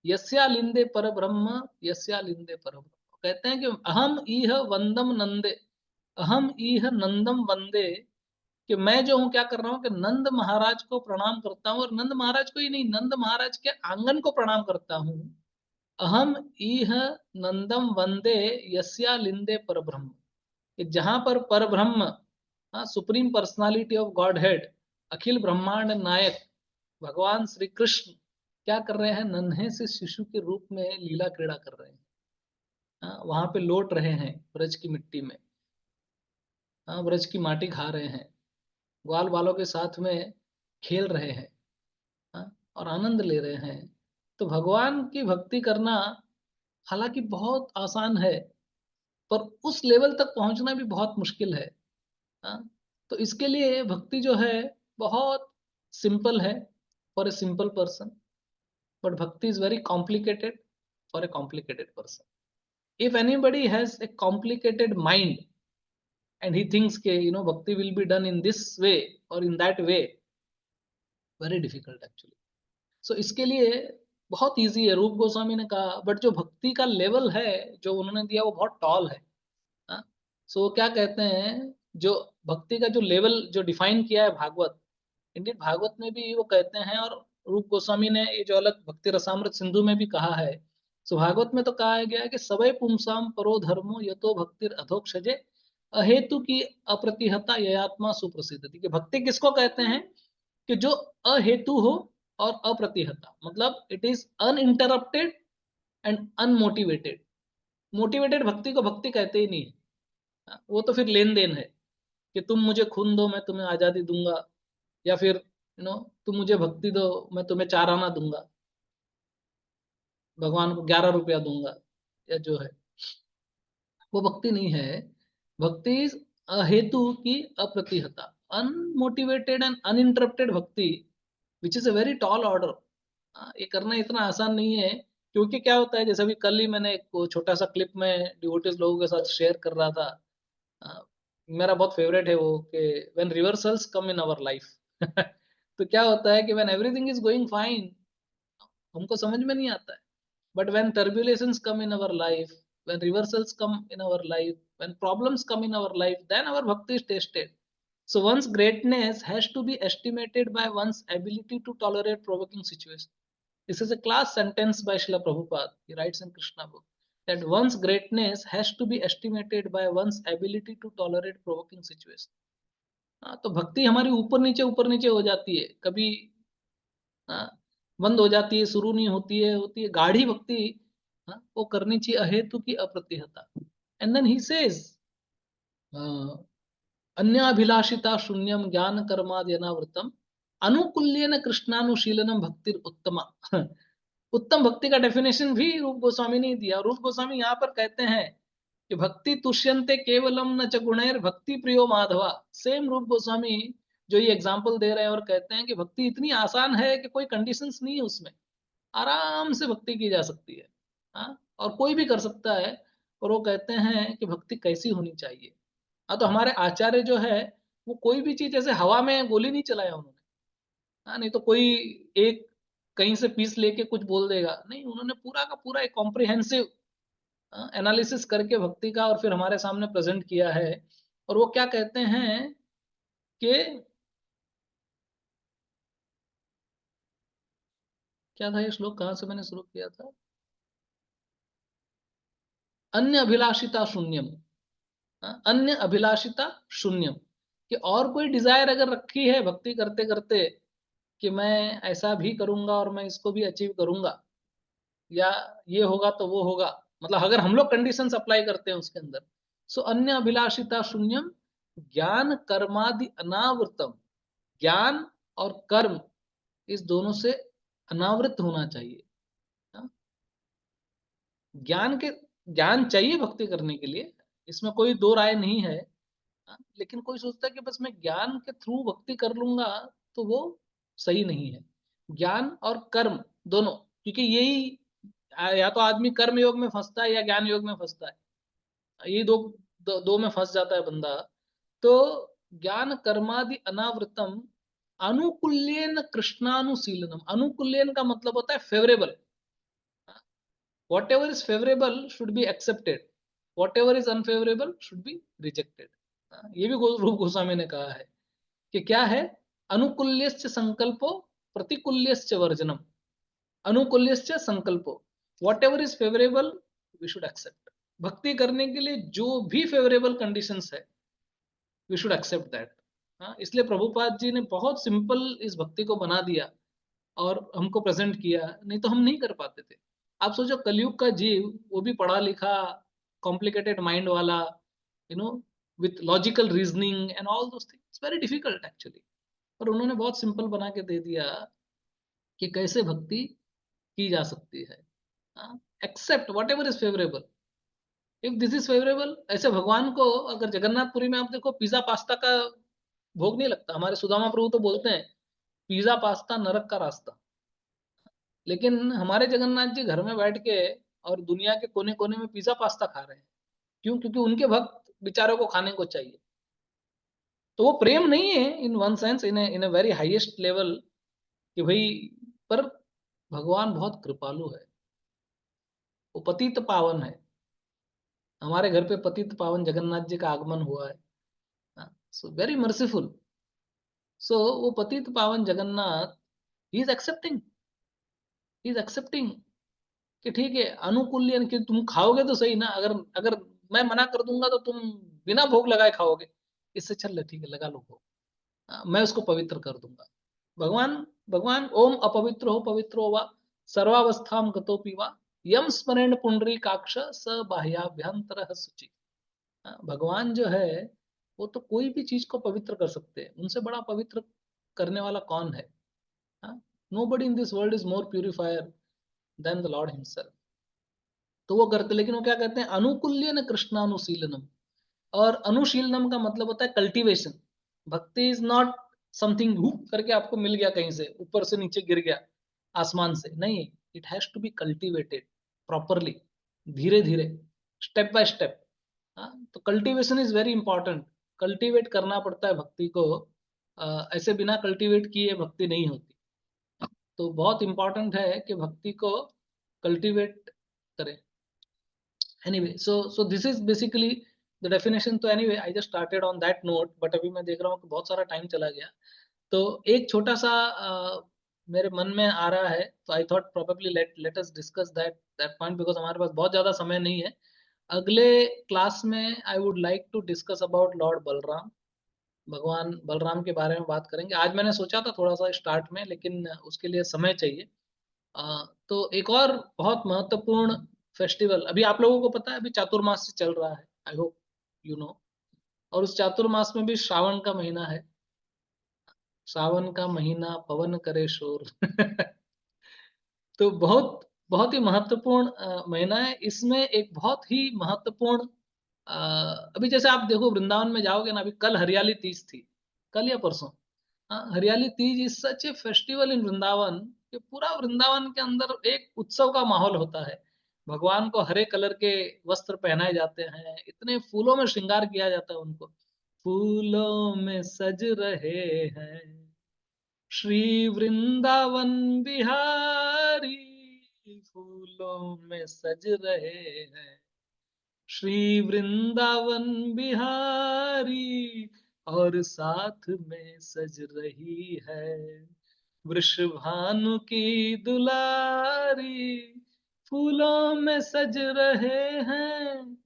यस्यालिंदे परब्रह्म यस्यालिंदे परब्रह्म। कहते हैं कि अहम इह वंदम नंदे, अहम इह नंदम वंदे, कि मैं जो हूँ क्या कर रहा हूँ कि नंद महाराज को प्रणाम करता हूँ, और नंद महाराज को ही नहीं, नंद महाराज के आंगन को प्रणाम करता हूँ। अहम इह नंदम वंदे यस्या लिंदे परब्रह्म, कि जहां पर परब्रह्म, हाँ, supreme personality of Godhead, अखिल ब्रह्मांड नायक भगवान श्री कृष्ण क्या कर रहे हैं, नन्हे से शिशु के रूप में लीला क्रीड़ा कर रहे हैं। हाँ, वहां पे लौट रहे हैं ब्रज की मिट्टी में। हाँ, ब्रज की माटी खा रहे हैं, ग्वाल बालों के साथ में खेल रहे हैं। हाँ, और आनंद ले रहे हैं। तो भगवान की भक्ति करना हालांकि बहुत आसान है, पर उस लेवल तक पहुंचना भी बहुत मुश्किल है। हाँ? तो इसके लिए भक्ति जो है बहुत सिंपल है for a simple person, but bhakti is very complicated for a complicated person. If anybody has a complicated mind and he thinks के bhakti will be done in this way और in that way, very difficult actually. So इसके लिए बहुत इजी है, रूप गोस्वामी ने कहा, बट जो भक्ति का लेवल है जो उन्होंने दिया वो बहुत टॉल है। हाँ? सो क्या कहते हैं, जो भक्ति का जो लेवल जो डिफाइन किया है भागवत, इंडियन भागवत में भी वो कहते हैं, और रूप गोस्वामी ने ये जो अलग भक्ति रसामृत सिंधु में भी कहा है। सो भागवत में तो कहा गया है कि सवै पुंसाम परो धर्मो यतो भक्तिर अधोक्षजे अहेतु की अप्रतिहता ययात्मा सुप्रसिद्ध थी। कि भक्ति किसको कहते हैं? कि जो अहेतु हो और अप्रतिहता, मतलब it is uninterrupted and unmotivated. Motivated भक्ति को भक्ति कहते ही नहीं है। वो तो फिर लेन देन है कि तुम मुझे खून दो मैं तुम्हें आजादी दूंगा, या फिर तुम मुझे भक्ति दो मैं तुम्हें 4 आना दूंगा, भगवान को 11 रुपया दूंगा, या जो है वो भक्ति नहीं है। भक्ति अहेतु की अप्रतिहता, अनमोटिवेटेड एंड अनइंटरप्टेड भक्ति, which is a very tall order. ये करना इतना आसान नहीं है। क्योंकि क्या होता है, जैसे अभी कल ही मैंने एक वो छोटा सा क्लिप में डिवोटीज लोगों के साथ शेयर कर रहा था। अ, मेरा बहुत फेवरेट है वो कि when reversals come in our life तो क्या होता है कि when everything is going fine, हमको समझ में नहीं आता है। But when turbulations come in our life, when reversals come in our life, when problems come in our life, then our bhakti is tested. So one's greatness has to be estimated by one's ability to tolerate provoking situations. This is a class sentence by Srila Prabhupada. He writes in Krishna book that one's greatness has to be estimated by one's ability to tolerate provoking situations. तो भक्ति हमारी ऊपर नीचे हो जाती है, कभी बंद हो जाती है, शुरू नहीं होती है गाढ़ी भक्ति। वो करनी चाहिए अहेतु की अप्रतिहता। एंड देन ही सेज अन्याभिलाषिता शून्यम ज्ञान कर्मादि अनावृतम अनुकूल्येन कृष्णानुशीलनम भक्तिर उत्तमा। उत्तम भक्ति का डेफिनेशन भी रूप गोस्वामी ने दिया। रूप गोस्वामी यहाँ पर कहते हैं कि भक्ति तुष्यन्ते केवलम न च गुणैर भक्ति प्रियो माधवा। सेम रूप गोस्वामी जो ये एग्जाम्पल दे रहे हैं और कहते हैं कि भक्ति इतनी आसान है कि कोई कंडीशंस नहीं है उसमें, आराम से भक्ति की जा सकती है। और कोई भी कर सकता है। और वो कहते हैं कि भक्ति कैसी होनी चाहिए। तो हमारे आचार्य जो है वो कोई भी चीज ऐसे हवा में गोली नहीं चलाया उन्होंने। नहीं तो कोई एक कहीं से पीस लेके कुछ बोल देगा, नहीं, उन्होंने पूरा का पूरा एक कॉम्प्रिहेंसिव एनालिसिस करके भक्ति का और फिर हमारे सामने प्रेजेंट किया है। और वो क्या कहते हैं कि क्या था ये श्लोक, कहाँ से मैंने शुरू किया था, अन्य अभिलाषिता शून्यम। अन्य अभिलाषिता शून्यम, कि और कोई डिजायर अगर रखी है भक्ति करते करते कि मैं ऐसा भी करूंगा और मैं इसको भी अचीव करूंगा, या ये होगा तो वो होगा, मतलब अगर हम लोग कंडीशंस अप्लाई करते हैं उसके अंदर, सो अन्य अभिलाषिता शून्यम ज्ञान कर्मादि अनावृतम। ज्ञान और कर्म इस दोनों से अनावृत होना चाहिए। हाँ? ज्ञान के ज्ञान चाहिए भक्ति करने के लिए, इसमें कोई दो राय नहीं है। लेकिन कोई सोचता है कि बस मैं ज्ञान के थ्रू भक्ति कर लूंगा, तो वो सही नहीं है। ज्ञान और कर्म दोनों, क्योंकि यही या तो आदमी कर्म योग में फंसता है या ज्ञान योग में फंसता है। ये दो में फंस जाता है बंदा। तो ज्ञान कर्मादि अनावृतम अनुकूल्यन कृष्णानुशीलनम। अनुकूल्यन का मतलब होता है favourable. whatever is favorable should be accepted, whatever is unfavorable should be rejected। ये भी रूप गोस्वामी ने कहा है कि क्या है, अनुकूल्यश्च संकल्पो प्रतिकूल्यश्च वर्जनम। अनुकूल्यश्च संकल्पो, whatever is favorable we should accept। भक्ति करने के लिए जो भी फेवरेबल कंडीशंस है वी शुड एक्सेप्ट दैट। इसलिए प्रभुपाद जी ने बहुत सिंपल इस भक्ति को बना दिया और हमको प्रेजेंट किया, नहीं तो हम नहीं कर पाते थे। आप सोचो कलयुग का जीव, वो भी पढ़ा लिखा, कॉम्प्लिकेटेड माइंड वाला, you know with logical reasoning and all those things, very difficult actually. पर उन्होंने बहुत सिंपल बना के दे दिया कि कैसे भक्ति की जा सकती है। Except whatever is favourable, if this is favourable. ऐसे भगवान को अगर जगन्नाथपुरी में आप देखो, पिज्जा पास्ता का भोग नहीं लगता। हमारे सुदामा प्रभु तो बोलते हैं पिज्जा पास्ता नरक का रास्ता। लेकिन हमारे जगन्नाथ जी घर में बैठ के और दुनिया के कोने कोने में पिज्जा पास्ता खा रहे हैं। क्यों? क्योंकि उनके भक्त बेचारों को खाने को चाहिए। तो वो प्रेम नहीं है in one sense, in a very highest level, कि भाई, पर भगवान बहुत कृपालु है, वो पतित पावन है। हमारे घर पे पतित पावन जगन्नाथ जी का आगमन हुआ है। So very merciful. सो वो पतित पावन Jagannath, he is accepting, he is accepting कि ठीक है, अनुकूल्यन, कि तुम खाओगे तो सही ना। अगर अगर मैं मना कर दूंगा तो तुम बिना भोग लगाए खाओगे, इससे चल ठीक है, लगा लो भोग। मैं उसको पवित्र कर दूंगा। भगवान भगवान ओम अपवित्रो वा सर्वावस्थां गतोपि वा यम स्मरेण पुंडरीकाक्ष स बाह्याभ्यंतर शुचि। भगवान जो है वो तो कोई भी चीज को पवित्र कर सकते हैं, उनसे बड़ा पवित्र करने वाला कौन है? Nobody in this world is more purifier than the lord himself. तो वो करते, लेकिन वो क्या कहते हैं, अनुकूल्य न कृष्णानुशीलनम। और अनुशीलनम का मतलब होता है कल्टीवेशन। भक्ति इज नॉट समथिंग हुक करके आपको मिल गया कहीं से, ऊपर से नीचे गिर गया आसमान से, नहीं। It has to be cultivated properly, धीरे धीरे, स्टेप बाय स्टेप। तो cultivation is very important. Cultivate करना पड़ता है भक्ति को। ऐसे बिना कल्टीवेट किए भक्ति नहीं होती। तो बहुत इंपॉर्टेंट है कि भक्ति को कल्टीवेट करें। Anyway, so this is basically the definition. तो anyway I just started on that note, but अभी मैं देख रहा हूँ कि बहुत सारा टाइम चला गया। तो एक छोटा सा मेरे मन में आ रहा है, तो I thought probably let us discuss that that point, because हमारे पास बहुत ज्यादा समय नहीं है। अगले क्लास में I would like to discuss about lord Balram. भगवान बलराम के बारे में बात करेंगे। आज मैंने सोचा था थोड़ा सा स्टार्ट में, लेकिन उसके लिए समय चाहिए। तो एक और बहुत महत्वपूर्ण फेस्टिवल, अभी आप लोगों को पता है, अभी चातुर्मास चल रहा है, आई होप यू नो। और उस चातुर्मास में भी श्रावण का महीना है। सावन का महीना पवन करे शोर तो बहुत बहुत ही महत्वपूर्ण महीना है। इसमें एक बहुत ही महत्वपूर्ण अ, अभी जैसे आप देखो वृंदावन में जाओगे ना, अभी कल हरियाली तीज थी, कल या परसों। हाँ, हरियाली Teej is such A festival in Vrindavan कि पूरा वृंदावन के अंदर एक उत्सव का माहौल होता है। भगवान को हरे कलर के वस्त्र पहनाए जाते हैं, इतने फूलों में श्रृंगार किया जाता है उनको। फूलों में सज रहे हैं श्री वृंदावन बिहारी, फूलों में सज रहे हैं श्री वृंदावन बिहारी, और साथ में सज रही है वृषभानु की दुलारी, फूलों में सज रहे हैं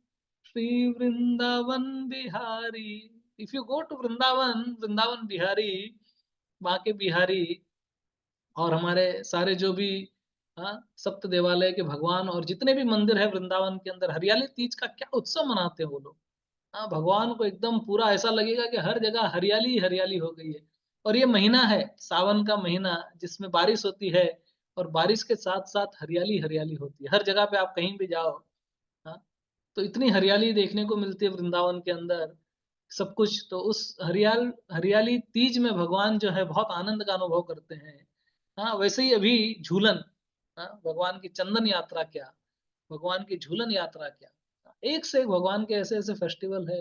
Shri Vrindavan Bihari. If you go to Vrindavan, Vrindavan Bihari, वहाँ के बिहारी और हमारे सारे जो भी सप्त देवालय के भगवान और जितने भी मंदिर है वृंदावन के अंदर, हरियाली तीज का क्या उत्सव मनाते हैं वो लोग। भगवान को एकदम पूरा ऐसा लगेगा कि हर जगह हरियाली ही हरियाली हो गई है। और ये महीना है सावन का महीना, जिसमें बारिश होती है, और बारिश के साथ साथ हरियाली हरियाली होती है हर जगह पे, आप कहीं भी जाओ। हाँ, तो इतनी हरियाली देखने को मिलती है वृंदावन के अंदर, सब कुछ। तो उस हरियाली तीज में भगवान जो है बहुत आनंद का अनुभव करते हैं। हाँ, वैसे ही अभी झूलन, भगवान की चंदन यात्रा क्या, भगवान की झूलन यात्रा क्या, एक से एक भगवान के ऐसे ऐसे फेस्टिवल है।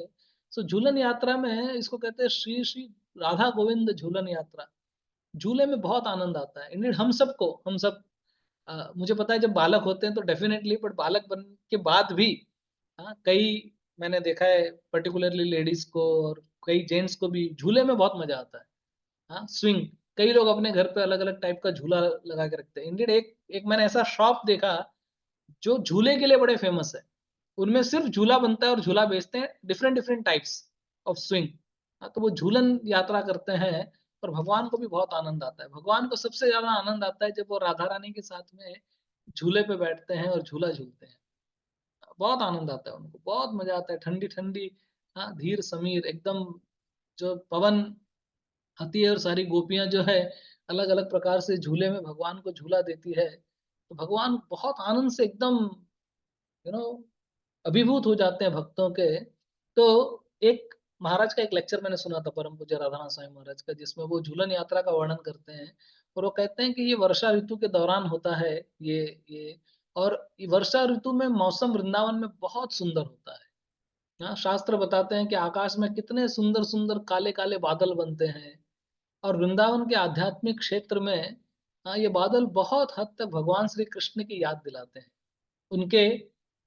सो झूलन यात्रा में इसको कहते हैं श्री श्री राधा गोविंद झूलन यात्रा। झूले में बहुत आनंद आता है। इंडियन हम सब मुझे पता है जब बालक होते हैं तो डेफिनेटली, बट बालक बन के बाद भी कई मैंने देखा है पर्टिकुलरली लेडीज को और कई जेंट्स को भी झूले में बहुत मजा आता है। स्विंग, कई लोग अपने घर पे अलग अलग टाइप का झूला लगा के रखते हैं। इंडियन एक एक मैंने ऐसा शॉप देखा जो झूले के लिए बड़े फेमस है। उनमें सिर्फ झूला बनता है और झूला बेचते हैं, different different types of swing. तो वो झूलन यात्रा करते हैं। और भगवान को भी बहुत आनंद आता है। भगवान को सबसे ज्यादा आनंद आता है जब वो राधा रानी के साथ में झूले पे बैठते हैं और झूला झूलते हैं। बहुत आनंद आता है उनको, बहुत मजा आता है। ठंडी ठंडी, धीर समीर एकदम, जो पवन आती है और सारी गोपियां जो है अलग अलग प्रकार से झूले में भगवान को झूला देती है, तो भगवान बहुत आनंद से एकदम यू नो अभिभूत हो जाते हैं भक्तों के। तो एक महाराज का एक लेक्चर मैंने सुना था, परम पूज्य राधानाथ स्वामी महाराज का, जिसमें वो झूलन यात्रा का वर्णन करते हैं। और वो कहते हैं कि ये वर्षा ऋतु के दौरान होता है। ये और ये वर्षा ऋतु में मौसम वृंदावन में बहुत सुंदर होता है। शास्त्र बताते हैं कि आकाश में कितने सुंदर सुंदर काले काले बादल बनते हैं। और वृंदावन के आध्यात्मिक क्षेत्र में ये बादल बहुत हद तक भगवान श्री कृष्ण की याद दिलाते हैं, उनके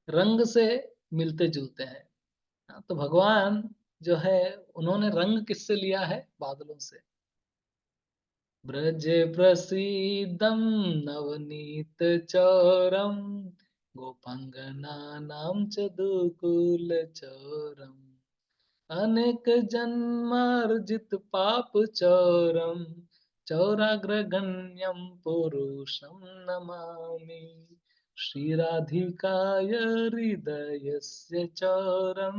रंग से मिलते जुलते हैं। तो भगवान जो है, उन्होंने रंग किससे लिया है? बादलों से। ब्रज प्रसीदम नवनीत चौरम, गोपांगनानां च दुकुल चौरम, अनेक जन्मार्जित पाप चौरम, चौराग्रगण्यं पुरुषं नमामि श्रीराधिकाय हृदयस्य चौरं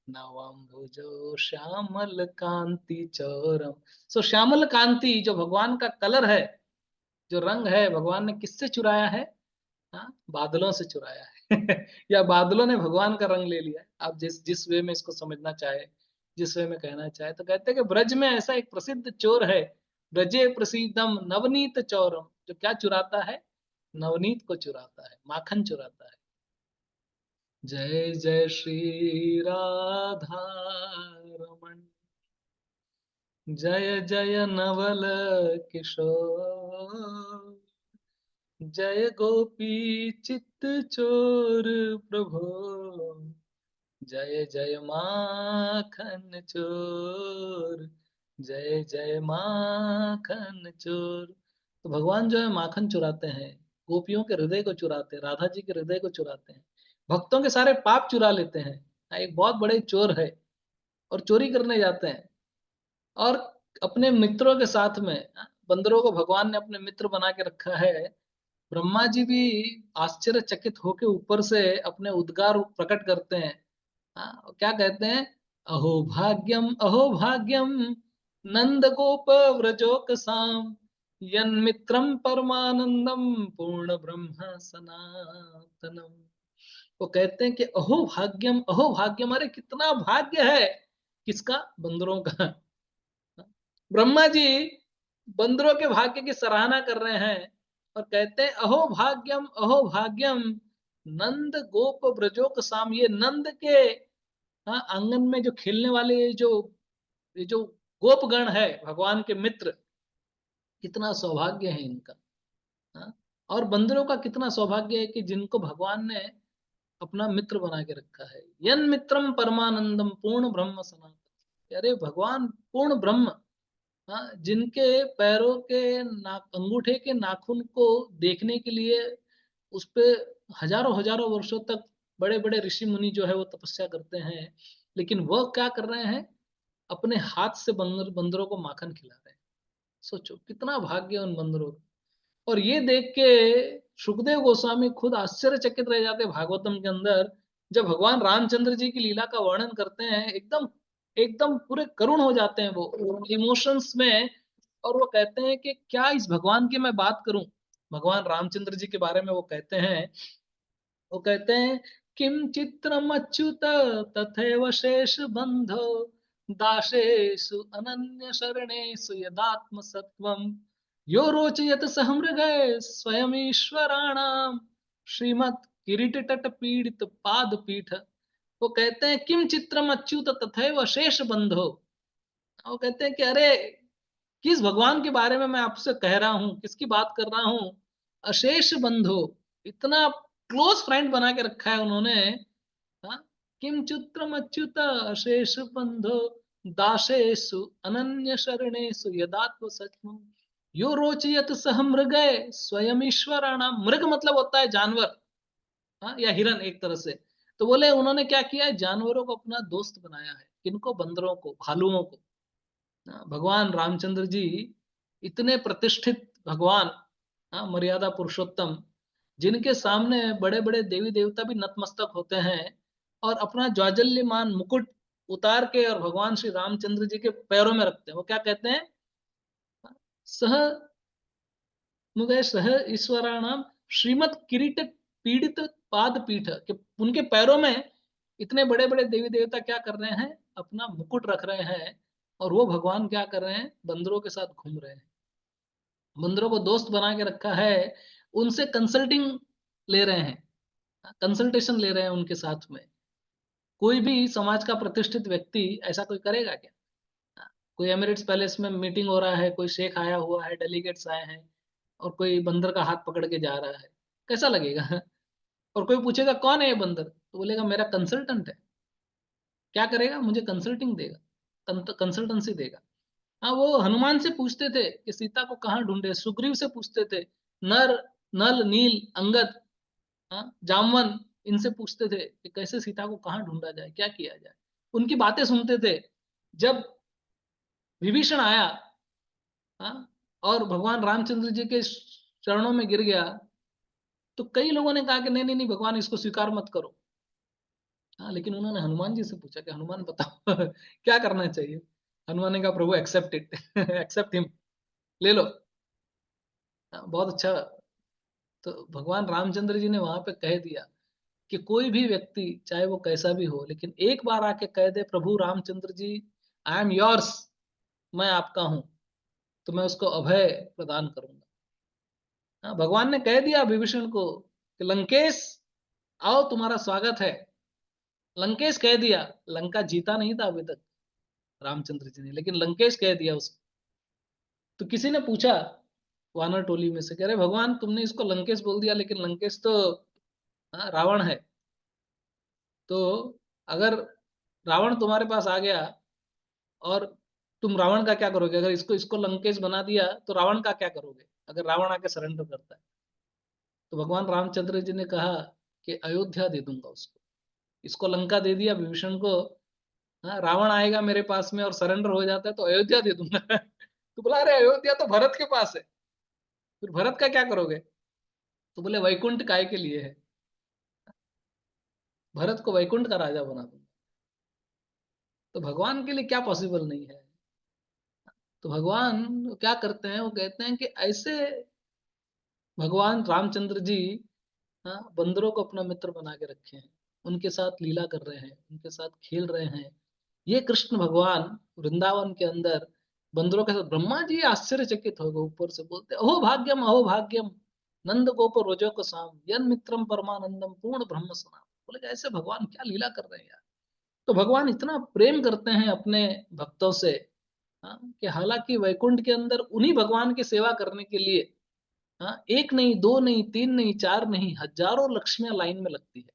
नवम्भुजो श्यामल कांति चौरम। सो श्यामल कांति जो भगवान का कलर है, जो रंग है, भगवान ने किससे चुराया है? हाँ, बादलों से चुराया है या बादलों ने भगवान का रंग ले लिया है। आप जिस जिस वे में इसको समझना चाहे, जिस वे में कहना चाहे, तो कहते हैं कि ब्रज में ऐसा एक प्रसिद्ध चोर है, ब्रजे प्रसिद्धम नवनीत चौरम, जो क्या चुराता है? नवनीत को चुराता है, माखन चुराता है। जय जय श्री राधा रमण, जय जय नवल किशोर, जय गोपी चित्त चोर प्रभो, जय जय माखन चोर, जय जय माखन चोर। तो भगवान जो है माखन चुराते हैं, गोपियों के हृदय को चुराते हैं, राधा जी के हृदय को चुराते हैं, भक्तों के सारे पाप चुरा लेते हैं। एक बहुत बड़े चोर है और चोरी करने जाते हैं, और अपने मित्रों के साथ में, बंदरों को भगवान ने अपने मित्र बना के रखा है। ब्रह्मा जी भी आश्चर्यचकित होकर ऊपर से अपने उद्गार प्रकट करते हैं। और क्या कहते हैं? अहो भाग्यम नंद गोप व्रजोक साम, यन्मित्रम परमानंदम पूर्ण ब्रह्म सनातनम। वो कहते हैं कि अहो भाग्यम, अरे कितना भाग्य है। किसका? बंदरों का। ब्रह्मा जी बंदरों के भाग्य की सराहना कर रहे हैं और कहते हैं अहो भाग्यम नंद गोप ब्रजोक साम, ये नंद के, हाँ, आंगन में जो खेलने वाले ये जो गोपगण है, भगवान के मित्र, कितना सौभाग्य है इनका। हाँ? और बंदरों का कितना सौभाग्य है कि जिनको भगवान ने अपना मित्र बना के रखा है। यन मित्रम परमानंदम पूर्ण ब्रह्म सनातन, अरे भगवान पूर्ण ब्रह्म, हाँ, जिनके पैरों के अंगूठे के नाखून को देखने के लिए उस पे हजारों हजारों वर्षों तक बड़े बड़े ऋषि मुनि जो है वो तपस्या करते हैं, लेकिन वह क्या कर रहे हैं? अपने हाथ से बंदरों को माखन खिला रहे हैं। सोचो कितना भाग्य है उन बंदरों का। और ये देख के सुखदेव गोस्वामी खुद आश्चर्यचकित रह जाते हैं भागवतम के अंदर, जब भगवान रामचंद्र जी की लीला का वर्णन करते हैं, एकदम एकदम पूरे करुण हो जाते हैं वो इमोशंस में। और वो कहते हैं कि क्या इस भगवान की मैं बात करूं? भगवान रामचंद्र जी के बारे में वो कहते हैं किम चित्रम अच्युत तथैव शेष बंधो दासेषु अनन्य शरणेषु यदात्म सत्वम यो रोचयत सह मृगय स्वयं ईश्वराणाम श्रीमत् किरीट तट पीड़ित पाद पीठ। वो कहते हैं किम चित्रम अच्युत तथैव शेष बंधो। वो कहते हैं कि अरे, किस भगवान के बारे में मैं आपसे कह रहा हूँ, किसकी बात कर रहा हूँ? अशेष बंधो, इतना क्लोज फ्रेंड बना के रखा है उन्होंने। हाँ? किम चित्रम अच्युत अशेष बंधो दासेषु अनन्य शरणेषु यदात्म सचमुच यो रोचयत सह मृगय स्वयं ईश्वराणाम। मृग मतलब होता है जानवर, हाँ, या हिरन एक तरह से। तो बोले उन्होंने क्या किया है? जानवरों को अपना दोस्त बनाया है। किनको? बंदरों को, भालुओं को। भगवान रामचंद्र जी इतने प्रतिष्ठित भगवान, हाँ, मर्यादा पुरुषोत्तम, जिनके सामने बड़े बड़े देवी देवता भी नतमस्तक होते हैं, और अपना ज्वाजल्यमान मुकुट उतार के और भगवान श्री रामचंद्र जी के पैरों में रखते हैं। वो क्या कहते हैं? सह मुझे सह ईश्वराणाम श्रीमत किरीट पीड़ित पाद पीठ, कि उनके पैरों में इतने बड़े बड़े देवी देवता क्या कर रहे हैं? अपना मुकुट रख रहे हैं। और वो भगवान क्या कर रहे हैं? बंदरों के साथ घूम रहे हैं, बंदरों को दोस्त बना के रखा है, उनसे कंसल्टिंग ले रहे हैं, कंसल्टेशन ले रहे हैं उनके साथ में। कोई भी समाज का प्रतिष्ठित व्यक्ति ऐसा कोई करेगा क्या? कोई एमिरेट्स पैलेस में मीटिंग हो रहा है, कोई शेख आया हुआ है, डेलीगेट्स आए हैं, और कोई बंदर का हाथ पकड़ के जा रहा है, कैसा लगेगा? और कोई पूछेगा कौन है ये बंदर, तो बोलेगा मेरा कंसल्टेंट है। क्या करेगा? मुझे कंसल्टिंग देगा, कंसल्टेंसी देगा। हाँ, वो हनुमान से पूछते थे कि सीता को कहाँ ढूंढे, सुग्रीव से पूछते थे, नर नल नील अंगद, हाँ, जामवन, इनसे पूछते थे कि कैसे सीता को कहाँ ढूंढा जाए, क्या किया जाए। उनकी बातें सुनते थे। जब विभीषण आया, हाँ, और भगवान रामचंद्र जी के चरणों में गिर गया, तो कई लोगों ने कहा कि नहीं नहीं नहीं भगवान इसको स्वीकार मत करो। हाँ, लेकिन उन्होंने हनुमान जी से पूछा कि हनुमान बताओ क्या करना चाहिए। हनुमान ने कहा प्रभु एक्सेप्ट इट, एक्सेप्ट हिम, ले लो। हाँ, बहुत अच्छा। तो भगवान रामचंद्र जी ने वहां पे कह दिया कि कोई भी व्यक्ति चाहे वो कैसा भी हो, लेकिन एक बार आके कह दे प्रभु Ramchandra ji I am yours, मैं आपका हूं, तो मैं उसको अभय प्रदान करूंगा। हाँ, भगवान ने कह दिया विभीषण को कि लंकेश आओ तुम्हारा स्वागत है। लंकेश कह दिया, लंका जीता नहीं था अभी तक रामचंद्र जी ने, लेकिन लंकेश कह दिया उसको। तो किसी ने पूछा वानर टोली में से, कह रहे भगवान तुमने इसको लंकेश बोल दिया, लेकिन लंकेश तो हाँ, रावण है। तो अगर रावण तुम्हारे पास आ गया और तुम रावण का क्या करोगे? अगर इसको इसको लंकेश बना दिया तो रावण का क्या करोगे अगर रावण आके सरेंडर करता है? तो भगवान रामचंद्र जी ने कहा कि अयोध्या दे दूंगा उसको। इसको लंका दे दिया विभीषण को, हाँ, रावण आएगा मेरे पास में और सरेंडर हो जाता है तो अयोध्या दे दूंगा। तो बोला अरे अयोध्या तो भरत के पास है, फिर भरत का क्या करोगे? तो बोले वैकुंठ काय के लिए है, भरत को वैकुंठ का राजा बना दूंगा। तो भगवान के लिए क्या पॉसिबल नहीं है? तो भगवान क्या करते हैं, वो कहते हैं कि ऐसे भगवान रामचंद्र जी, हाँ, बंदरों को अपना मित्र बना के रखे हैं, उनके साथ लीला कर रहे हैं, उनके साथ खेल रहे हैं। ये कृष्ण भगवान वृंदावन के अंदर बंदरों के साथ, ब्रह्मा जी आश्चर्यचकित हो गए, ऊपर से बोलते अहो भाग्यम नंद गोप रोजो को साम यन मित्रम परमानंदम पूर्ण ब्रह्म सनाम। बोले कि ऐसे भगवान क्या लीला कर रहे हैं यार। तो भगवान इतना प्रेम करते हैं अपने भक्तों से, हाँ, कि हालांकि वैकुंठ के अंदर उन्हीं भगवान की सेवा करने के लिए, हाँ, एक नहीं दो नहीं तीन नहीं चार नहीं हजारों लक्ष्मियां लाइन में लगती है।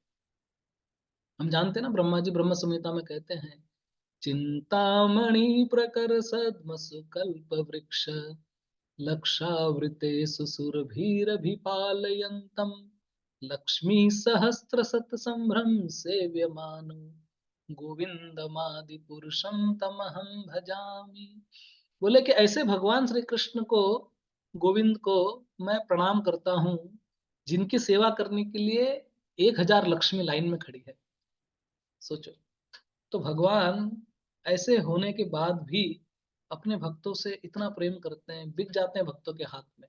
हम जानते हैं ना, ब्रह्मा जी ब्रह्म संहिता में कहते हैं चिंतामणि प्रकर सद्मसु कल्प वृक्ष लक्षावृतेषु सुरभिरभिपालयन्तम् लक्ष्मी सहस्त्र शत संभ्रम सेव्यमानो गोविंदमादि पुरुषम तमहम भजामि। बोले कि ऐसे भगवान श्री कृष्ण को, गोविंद को मैं प्रणाम करता हूँ, जिनकी सेवा करने के लिए 1000 लक्ष्मी लाइन में खड़ी है। सोचो। तो भगवान ऐसे होने के बाद भी अपने भक्तों से इतना प्रेम करते हैं, बिक जाते हैं भक्तों के हाथ में,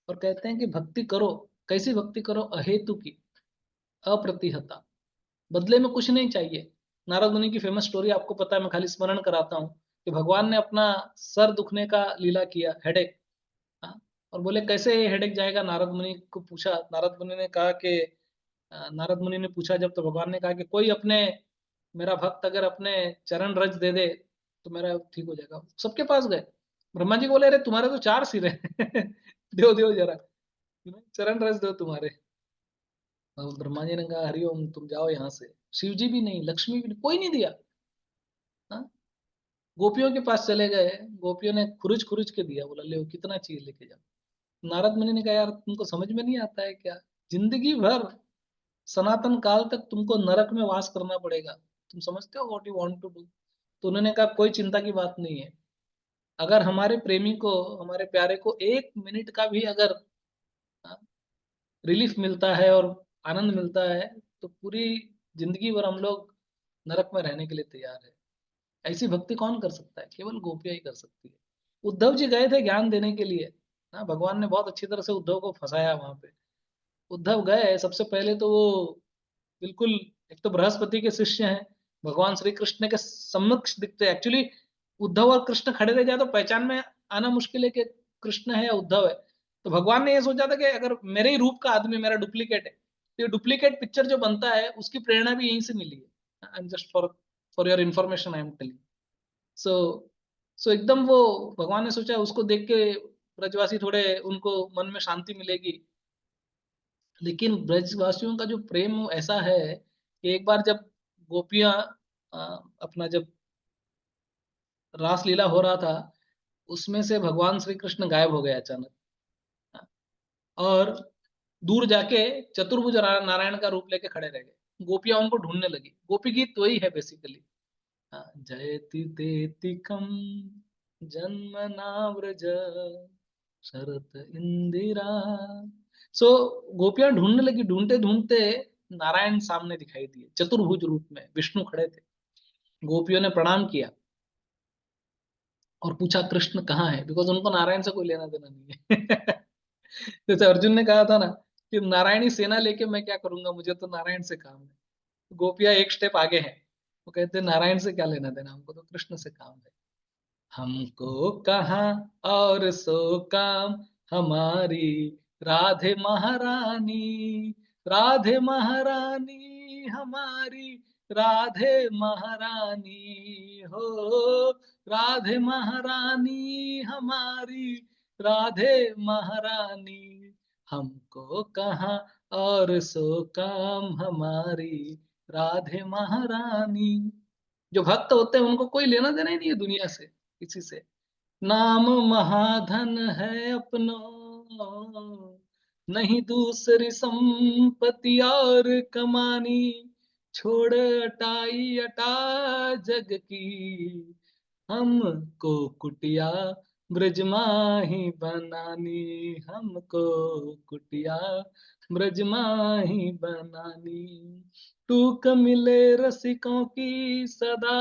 और कहते हैं कि भक्ति करो। कैसी भक्ति करो? अहेतु की, अप्रतिहता, बदले में कुछ नहीं चाहिए। नारद मुनि की फेमस स्टोरी आपको पता है, मैं खाली स्मरण कराता हूँ कि भगवान ने अपना सर दुखने का लीला किया, हेडेक, हाँ, और बोले कैसे ये हेडेक जाएगा? नारद मुनि को पूछा, नारद मुनि ने कहा कि नारद मुनि ने पूछा जब, तो भगवान ने कहा कि कोई अपने, मेरा भक्त अगर अपने चरण रज दे दे तो मेरा ठीक हो जाएगा। सबके पास गए, ब्रह्मा जी बोले अरे तुम्हारे तो 4 सिर है दो दो जरा, चरण रज दो तुम्हारे। और ब्रह्मा जी ने कहा हरिओम तुम जाओ यहाँ से। शिव जी भी नहीं, लक्ष्मी भी नहीं, कोई नहीं दिया। हाँ, गोपियों के पास चले गए, गोपियों ने खुरुच खुरुच के दिया, बोला ले कितना चाहिए लेके जाओ। नारद मुनि ने कहा यार तुमको समझ में नहीं आता है क्या? जिंदगी भर सनातन काल तक तुमको नरक में वास करना पड़ेगा, तुम समझते हो what you want to do? तो उन्होंने कहा कोई चिंता की बात नहीं है, अगर हमारे प्रेमी को, हमारे प्यारे को 1 मिनट का भी अगर रिलीफ मिलता है और आनंद मिलता है, तो पूरी जिंदगी भर हम लोग नरक में रहने के लिए तैयार है। ऐसी भक्ति कौन कर सकता है? केवल गोपियां ही कर सकती है। उद्धव जी गए थे ज्ञान देने के लिए, हाँ, भगवान ने बहुत अच्छी तरह से उद्धव को फंसाया वहां पे। उद्धव गए, सबसे पहले तो वो बिल्कुल, एक तो बृहस्पति के शिष्य हैं, भगवान श्री कृष्ण के समक्ष दिखते एक्चुअली। उद्धव और कृष्ण खड़े रह जाए तो पहचान में आना मुश्किल है कि कृष्ण है या उद्धव है। तो भगवान ने ये सोचा था कि अगर मेरे ही रूप का आदमी मेरा डुप्लीकेट है, तो ये डुप्लीकेट पिक्चर जो बनता है उसकी प्रेरणा भी यहीं से मिली है। I am just for your information I am telling. So so एकदम वो, भगवान ने सोचा उसको देख के ब्रजवासी थोड़े, उनको मन में शांति मिलेगी। लेकिन ब्रजवासियों का जो प्रेम वो ऐसा है कि एक बार जब गोपियां अपना जब रासलीला हो रहा था, उसमें से भगवान श्री कृष्ण गायब हो गए अचानक, और दूर जाके चतुर्भुज नारायण का रूप लेके खड़े रह गए। गोपियां उनको ढूंढने लगी। गोपी गीत वही है बेसिकली, जयति तेति कम जन्म नाव्रज शरत इंदिरा। सो गोपियां ढूंढने लगी, ढूंढते ढूंढते नारायण सामने दिखाई दिए, चतुर्भुज रूप में विष्णु खड़े थे। गोपियों ने प्रणाम किया और पूछा कृष्ण कहाँ है, बिकॉज उनको नारायण से कोई लेना देना नहीं है। जैसे अर्जुन ने कहा था ना कि नारायणी सेना लेके मैं क्या करूंगा, मुझे तो नारायण से काम है। गोपियां एक स्टेप आगे हैं, वो कहते हैं नारायण से क्या लेना देना, हमको तो कृष्ण से काम है। हमको कहाँ और सो काम हमारी राधे महारानी, राधे महारानी हमारी, राधे महारानी हो, राधे महारानी हमारी, राधे महारानी। हमको कहाँ और सो काम हमारी राधे महारानी। जो भक्त होते हैं उनको कोई लेना देना ही नहीं है दुनिया से, किसी से। नाम महाधन है अपनो, नहीं दूसरी संपत्ति और कमानी, छोड़ अटाई अटा जग की, हमको कुटिया ब्रजमाही बनानी, हमको कुटिया ब्रजमाही बनानी। टूक मिले रसिकों की सदा,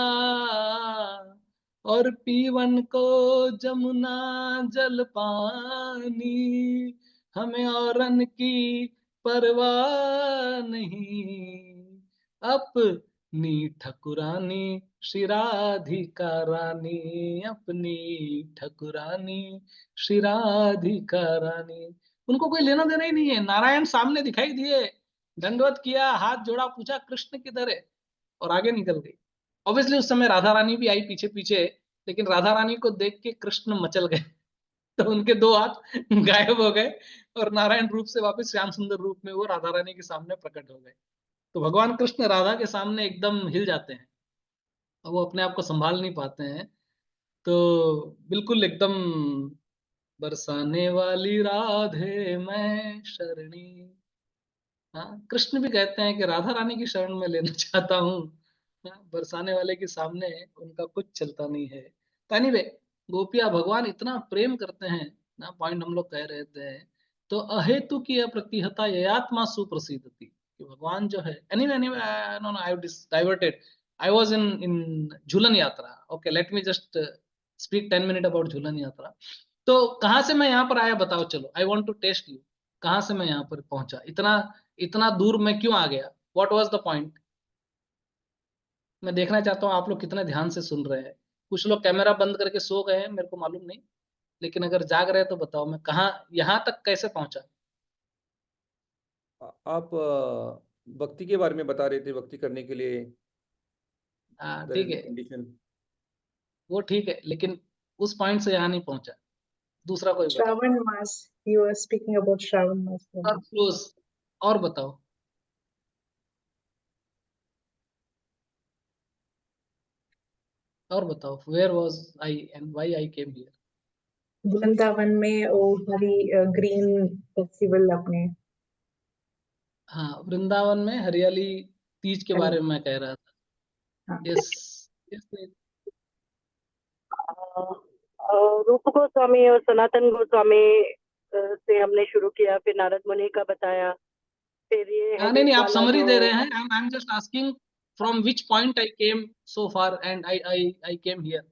और पीवन को जमुना जल पानी, हमें औरन की परवाह नहीं, अपनी ठकुरानी श्री राधिका रानी, अपनी ठकुरानी श्री राधिका रानी। उनको कोई लेना देना ही नहीं है। नारायण सामने दिखाई दिए, दंडवत किया, हाथ जोड़ा, पूछा कृष्ण किधर है, और आगे निकल गई। ऑब्वियसली उस समय राधा रानी भी आई पीछे पीछे, लेकिन राधा रानी को देख के कृष्ण मचल गए। तो उनके दो हाथ गायब हो गए और नारायण रूप से वापस श्याम सुंदर रूप में वो राधा रानी के सामने प्रकट हो गए। तो भगवान कृष्ण राधा के सामने एकदम हिल जाते हैं और वो अपने आप को संभाल नहीं पाते हैं। तो बिल्कुल एकदम, बरसाने वाली राधे मैं शरणी। हाँ, कृष्ण भी कहते हैं कि राधा रानी की शरण में लेना चाहता हूँ। हाँ, बरसाने वाले के सामने उनका कुछ चलता नहीं है। तानी वे गोपिया भगवान इतना प्रेम करते हैं ना, पॉइंट हम लोग कह रहे थे। तो अहेतु की अप्रतिहता ययात्मा सुप्रसिद्धति, कि भगवान जो है, anyway anyway, no no, I diverted. I was in Jhulan Yatra. Okay, let me just speak 10 minute about Jhulan Yatra. तो कहाँ से मैं यहाँ पर आया बताओ, चलो I want to test you. कहाँ से मैं यहाँ पर पहुंचा, इतना इतना दूर मैं क्यों आ गया, व्हाट वाज द पॉइंट। मैं देखना चाहता हूँ आप लोग कितने ध्यान से सुन रहे हैं। कुछ लोग कैमरा बंद करके सो गए हैं, मेरे को मालूम नहीं, लेकिन अगर जाग रहे हैं तो बताओ मैं कहाँ, यहाँ तक कैसे पहुंचा। आप भक्ति के बारे में बता रहे थे, भक्ति करने के लिए हाँ देयर ठीक इज है, कंडीशन। वो ठीक है, लेकिन उस पॉइंट से यहाँ नहीं पहुंचा। दूसरा कोई बताओ। Shravan Mas. You were speaking about Shravan Mas. और क्लोज, और बताओ, और बताओ, where was I and why I came here. Vrindavan में वो हरी ग्रीन फेस्टिवल अपने हाँ, वृंदावन में हरियाली तीज के हरी, बारे में मैं कह रहा था। हाँ। Yes, yes. रूप गोस्वामी और सनातन गोस्वामी से हमने शुरू किया, फिर नारद मुनि का बताया, फिर ये हाँ, नहीं हेडेक नहीं, आप वाला समरी जो। दे रहे हैं। I am just asking from which point I came so far and I came here.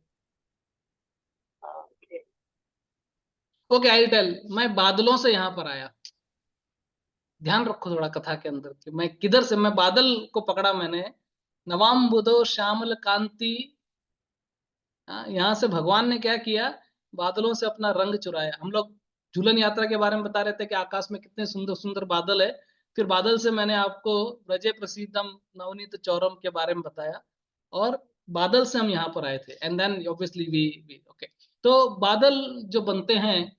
Okay. Okay, I tell. मैं बादलों से यहाँ पर आया। ध्यान रखो थोड़ा कथा के अंदर कि मैं किधर से, मैं बादल को पकड़ा मैंने। नवाम बुधो श्यामल कांति। हाँ, यहाँ से भगवान ने क्या किया, बादलों से अपना रंग चुराया। हम लोग झूलन यात्रा के बारे में बता रहे थे कि आकाश में कितने सुंदर सुंदर बादल है। फिर बादल से मैंने आपको व्रजे प्रसीदम नवनीत चौरम के बारे में बताया, और बादल से हम यहाँ पर आए थे, and then obviously we okay. तो बादल जो बनते हैं,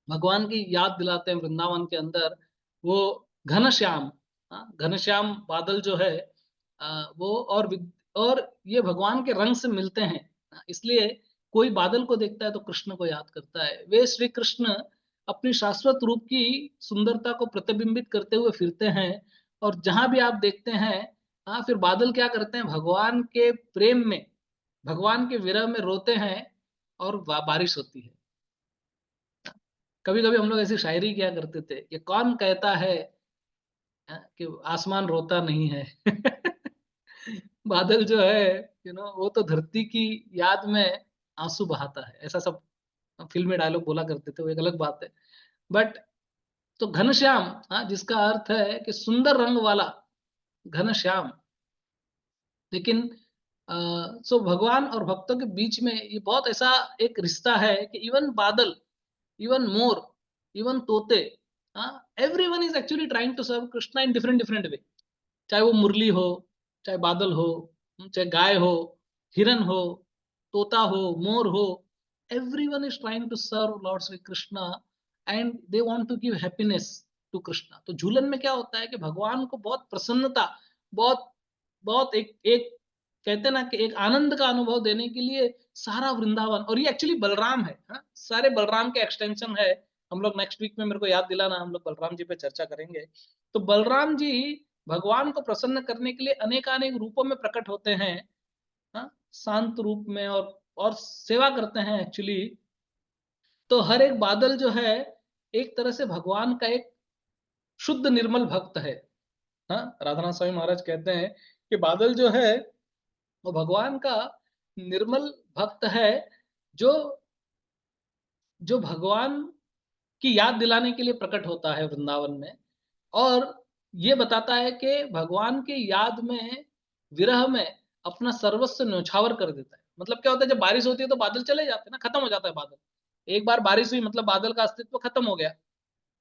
भगवान की याद दिलाते हैं वृंदावन के अंदर। वो घनश्याम, घनश्याम बादल जो है, वो और ये भगवान के रंग से मिलते हैं। इसलिए कोई बादल को देखता है तो कृष्ण को याद करता है। वे श्री कृष्ण अपनी शाश्वत रूप की सुंदरता को प्रतिबिंबित करते हुए फिरते हैं, और जहां भी आप देखते हैं, फिर बादल क्या करते हैं, भगवान के प्रेम में, भगवान के विरह में रोते हैं, और बारिश होती है। कभी कभी हम लोग ऐसी शायरी किया करते थे, ये कौन कहता है कि आसमान रोता नहीं है। बादल जो है वो तो धरती की याद में आंसू बहाता है, ऐसा सब फिल्मी डायलॉग बोला करते थे, वो एक अलग बात है। बट तो घनश्याम, जिसका अर्थ है कि सुंदर रंग वाला, घनश्याम। लेकिन सो भगवान और भक्तों के बीच में ये बहुत ऐसा एक रिश्ता है कि इवन बादल, इवन मोर, इवन तोते, everyone is actually trying to serve Krishna in different different way. चाहे वो मुरली हो, चाहे बादल हो, चाहे गाय हो, हिरन हो, तोता हो, मोर हो, everyone is trying to serve Lord Sri Krishna and they want to give happiness to Krishna। तो झूलन में क्या होता है कि भगवान को बहुत प्रसन्नता, बहुत बहुत एक एक कहते हैं ना कि एक आनंद का अनुभव देने के लिए सारा वृंदावन, और ये एक्चुअली बलराम है, सारे बलराम के एक्सटेंशन है। हम लोग नेक्स्ट वीक में, मेरे को याद दिलाना, हम लोग बलराम जी पे चर्चा करेंगे। तो बलराम जी भगवान को प्रसन्न करने के लिए अनेकानेक रूपों में प्रकट होते हैं, शांत रूप में, और सेवा करते हैं एक्चुअली। तो हर एक बादल जो है एक तरह से भगवान का एक शुद्ध निर्मल भक्त है। राधानाथ स्वामी महाराज कहते हैं कि बादल जो है वो भगवान का निर्मल भक्त है, जो जो भगवान की याद दिलाने के लिए प्रकट होता है वृंदावन में, और ये बताता है कि भगवान की याद में, विरह में अपना सर्वस्व न्यौछावर कर देता है। मतलब क्या होता है, जब बारिश होती है तो बादल चले जाते हैं ना, खत्म हो जाता है बादल। एक बार बारिश हुई मतलब बादल का अस्तित्व खत्म हो गया।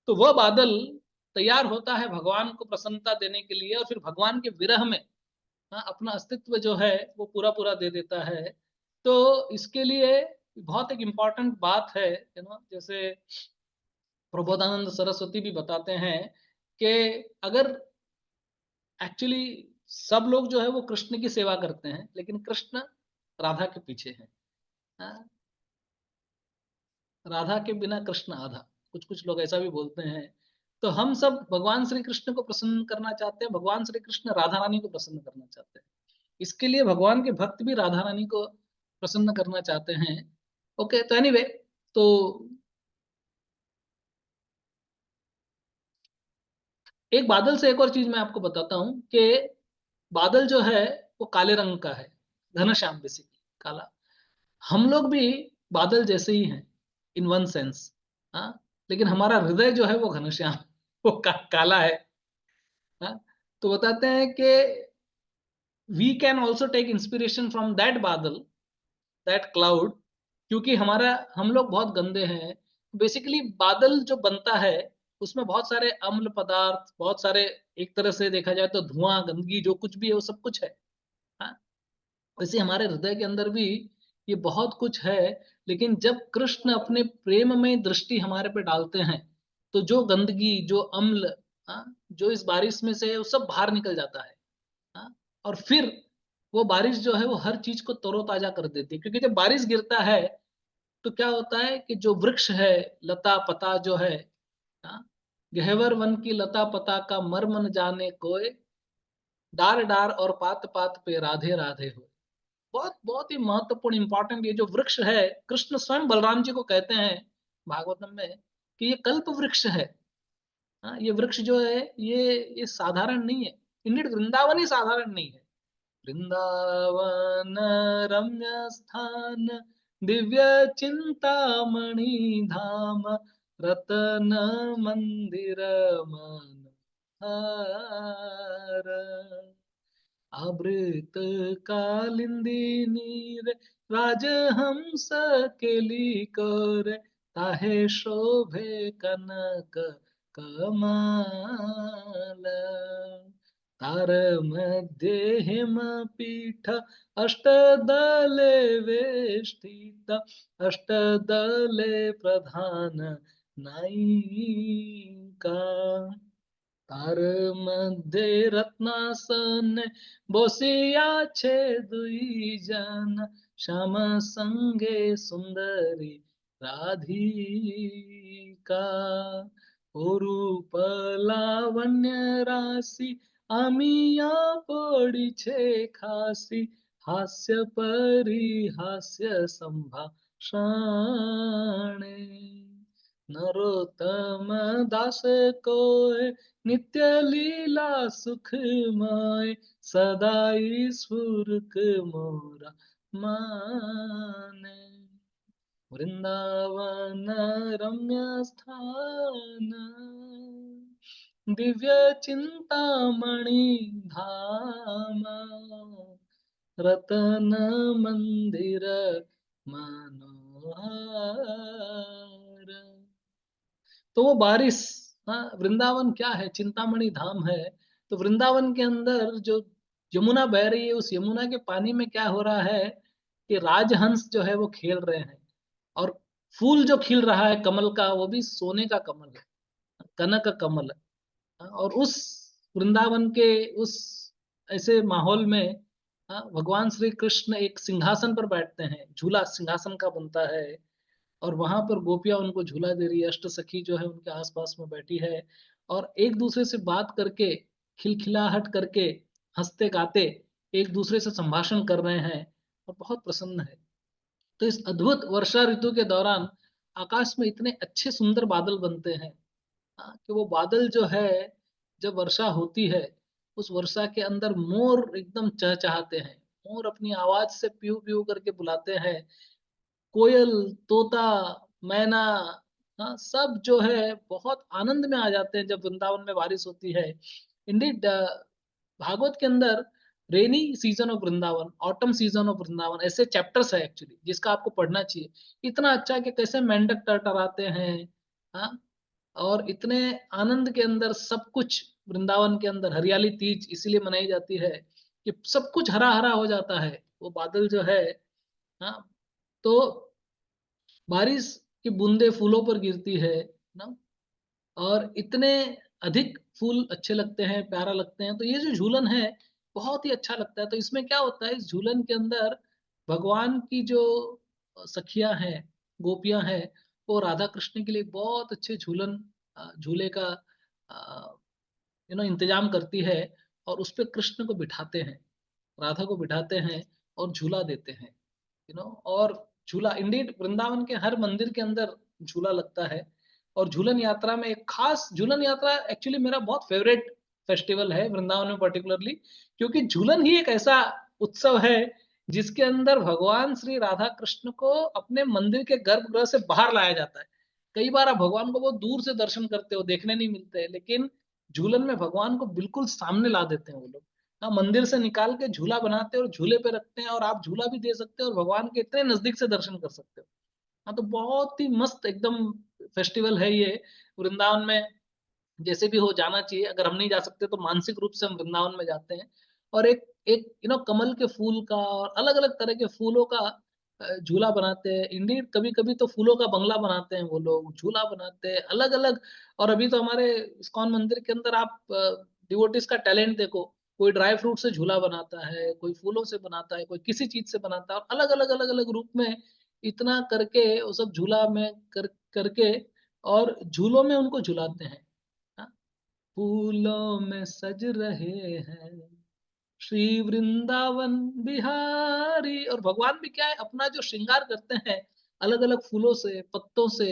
तो वह बादल तैयार होता है भगवान को प्रसन्नता देने के लिए, और फिर भगवान के विरह में अपना अस्तित्व जो है वो पूरा पूरा दे देता है। तो इसके लिए बहुत एक इम्पॉर्टेंट बात है, जैसे प्रबोधानंद सरस्वती भी बताते हैं कि अगर एक्चुअली सब लोग जो है वो कृष्ण की सेवा करते हैं, लेकिन कृष्ण राधा के पीछे है। राधा के बिना कृष्ण आधा, कुछ कुछ लोग ऐसा भी बोलते हैं। तो हम सब भगवान श्री कृष्ण को प्रसन्न करना चाहते हैं, भगवान श्री कृष्ण राधा रानी को प्रसन्न करना चाहते हैं। इसके लिए भगवान के भक्त भी राधा रानी को प्रसन्न करना चाहते हैं। ओके, तो एनीवे, तो एक बादल से एक और चीज मैं आपको बताता हूं कि बादल जो है वो काले रंग का है, घनश्याम, बेसिकली काला। हम लोग भी बादल जैसे ही हैं इन वन सेंस, लेकिन हमारा हृदय जो है वो घनश्याम, वो काला है। तो बताते हैं कि we can also take inspiration from that बादल, दैट क्लाउड, क्योंकि हम लोग बहुत गंदे हैं। बेसिकली बादल जो बनता है उसमें बहुत सारे अम्ल पदार्थ, बहुत सारे, एक तरह से देखा जाए तो धुआं, गंदगी, जो कुछ भी है वो सब कुछ है। वैसे हमारे हृदय के अंदर भी ये बहुत कुछ है। लेकिन जब कृष्ण अपने प्रेम में दृष्टि हमारे पे डालते हैं तो जो गंदगी, जो अम्ल, जो इस बारिश में से है वो सब बाहर निकल जाता है। और फिर वो बारिश जो है वो हर चीज को तरोताजा कर देती है। क्योंकि जब बारिश गिरता है तो क्या होता है कि जो वृक्ष है, लता पता जो है, गहवर वन की लता पता का मर्म न जाने कोय, डार डार और पात पात पे राधे राधे हो। बहुत बहुत ही महत्वपूर्ण, इंपॉर्टेंट ये जो वृक्ष है, कृष्ण स्वयं बलराम जी को कहते हैं भागवतम में कि ये कल्प वृक्ष है। ये वृक्ष जो है ये साधारण नहीं है। इंडियन वृंदावन ही साधारण नहीं है। वृंदावन रम्य स्थान, दिव्य चिंतामणि धाम, रतन मंदिर मनोहर, अमृत कालिंदी नीर, राजहंस केली कर, ताहे शोभे कनक कमल, तार मध्ये हेमपीठ, अष्टदले वेष्टित, अष्टदले प्रधान नायिका, तार मध्ये रत्नासन बसियाछे दुई जन, श्याम संगे सुंदरी राधिका, रूप लावण्य राशि आमिया पड़ीछे खासी, हास्य परिहास्य संभाषणे, नरोत्तम दास कोय नित्य लीला सुखमय, सदा ईश्वरक मोरा माने। वृंदावन रम्य स्थान, दिव्य चिंतामणि धाम, रतन मंदिर मनोहर। तो वो बारिश, हाँ, वृंदावन क्या है, चिंतामणि धाम है। तो वृंदावन के अंदर जो यमुना बह रही है, उस यमुना के पानी में क्या हो रहा है कि राजहंस जो है वो खेल रहे हैं, और फूल जो खिल रहा है कमल का, वो भी सोने का कमल है, कनक कमल है। और उस वृंदावन के उस ऐसे माहौल में, हाँ, भगवान श्री कृष्ण एक सिंहासन पर बैठते हैं, झूला सिंहासन का बनता है, और वहां पर गोपियां उनको झूला दे रही है, अष्ट सखी जो है उनके आसपास में बैठी है, और एक दूसरे से बात करके, खिलखिलाहट करके, हंसते गाते एक दूसरे से संभाषण कर रहे हैं, और बहुत प्रसन्न है। तो इस अद्भुत वर्षा ऋतु के दौरान आकाश में इतने अच्छे सुंदर बादल बनते हैं, कि वो बादल जो है, जब वर्षा होती है, उस वर्षा के अंदर मोर एकदम चहचहाते हैं, मोर अपनी आवाज से पीऊ पीऊ करके बुलाते हैं, कोयल, तोता, मैना, हाँ, सब जो है बहुत आनंद में आ जाते हैं जब वृंदावन में बारिश होती है। इंडीड भागवत के अंदर rainy season of Vrindavan, autumn season of Vrindavan, ऐसे चैप्टर्स है एक्चुअली, जिसका आपको पढ़ना चाहिए। इतना अच्छा कि कैसे मेंढक टरटराते हैं, हाँ, और इतने आनंद के अंदर सब कुछ, वृंदावन के अंदर हरियाली तीज इसीलिए मनाई जाती है कि सब कुछ हरा हरा हो जाता है, वो बादल जो है, हाँ। तो बारिश की बूंदे फूलों पर गिरती है ना, और इतने अधिक फूल अच्छे लगते हैं, प्यारा लगते हैं। तो ये जो झूलन है बहुत ही अच्छा लगता है। तो इसमें क्या होता है, इस झूलन के अंदर भगवान की जो सखियां हैं, गोपियां हैं, वो राधा कृष्ण के लिए बहुत अच्छे झूलन, झूले का इंतजाम करती है, और उस पे कृष्ण को बिठाते हैं, राधा को बिठाते हैं, और झूला देते हैं, और झूला, इंडीड वृंदावन के हर मंदिर के अंदर झूला लगता है। और झूलन यात्रा में एक खास झूलन यात्रा, एक्चुअली मेरा बहुत फेवरेट फेस्टिवल है वृंदावन में पर्टिकुलरली, क्योंकि झूलन ही एक ऐसा उत्सव है जिसके अंदर भगवान श्री राधा कृष्ण को अपने मंदिर के गर्भगृह से बाहर लाया जाता है। कई बार आप भगवान को बहुत दूर से दर्शन करते हो, देखने नहीं मिलते, लेकिन झूलन में भगवान को बिल्कुल सामने ला देते हैं वो लोग। हाँ, मंदिर से निकाल के झूला बनाते हैं और झूले पे रखते हैं, और आप झूला भी दे सकते हो और भगवान के इतने नजदीक से दर्शन कर सकते हो। हाँ, तो बहुत ही मस्त एकदम फेस्टिवल है ये वृंदावन में। जैसे भी हो जाना चाहिए, अगर हम नहीं जा सकते तो मानसिक रूप से हम वृंदावन में जाते हैं, और एक एक कमल के फूल का और अलग अलग तरह के फूलों का झूला बनाते हैं। इंडीड कभी कभी तो फूलों का बंगला बनाते हैं वो लोग, झूला बनाते हैं अलग अलग। और अभी तो हमारे इस्कॉन मंदिर के अंदर आप डिवोटीज का टैलेंट देखो, कोई ड्राई फ्रूट से झूला बनाता है, कोई फूलों से बनाता है, कोई किसी चीज से बनाता है, और अलग अलग रूप में इतना करके वो सब झूला में करके, और झूलों में उनको झुलाते हैं। हाँ, फूलों में सज रहे हैं श्री वृंदावन बिहारी। और भगवान भी क्या है, अपना जो श्रृंगार करते हैं अलग अलग फूलों से, पत्तों से,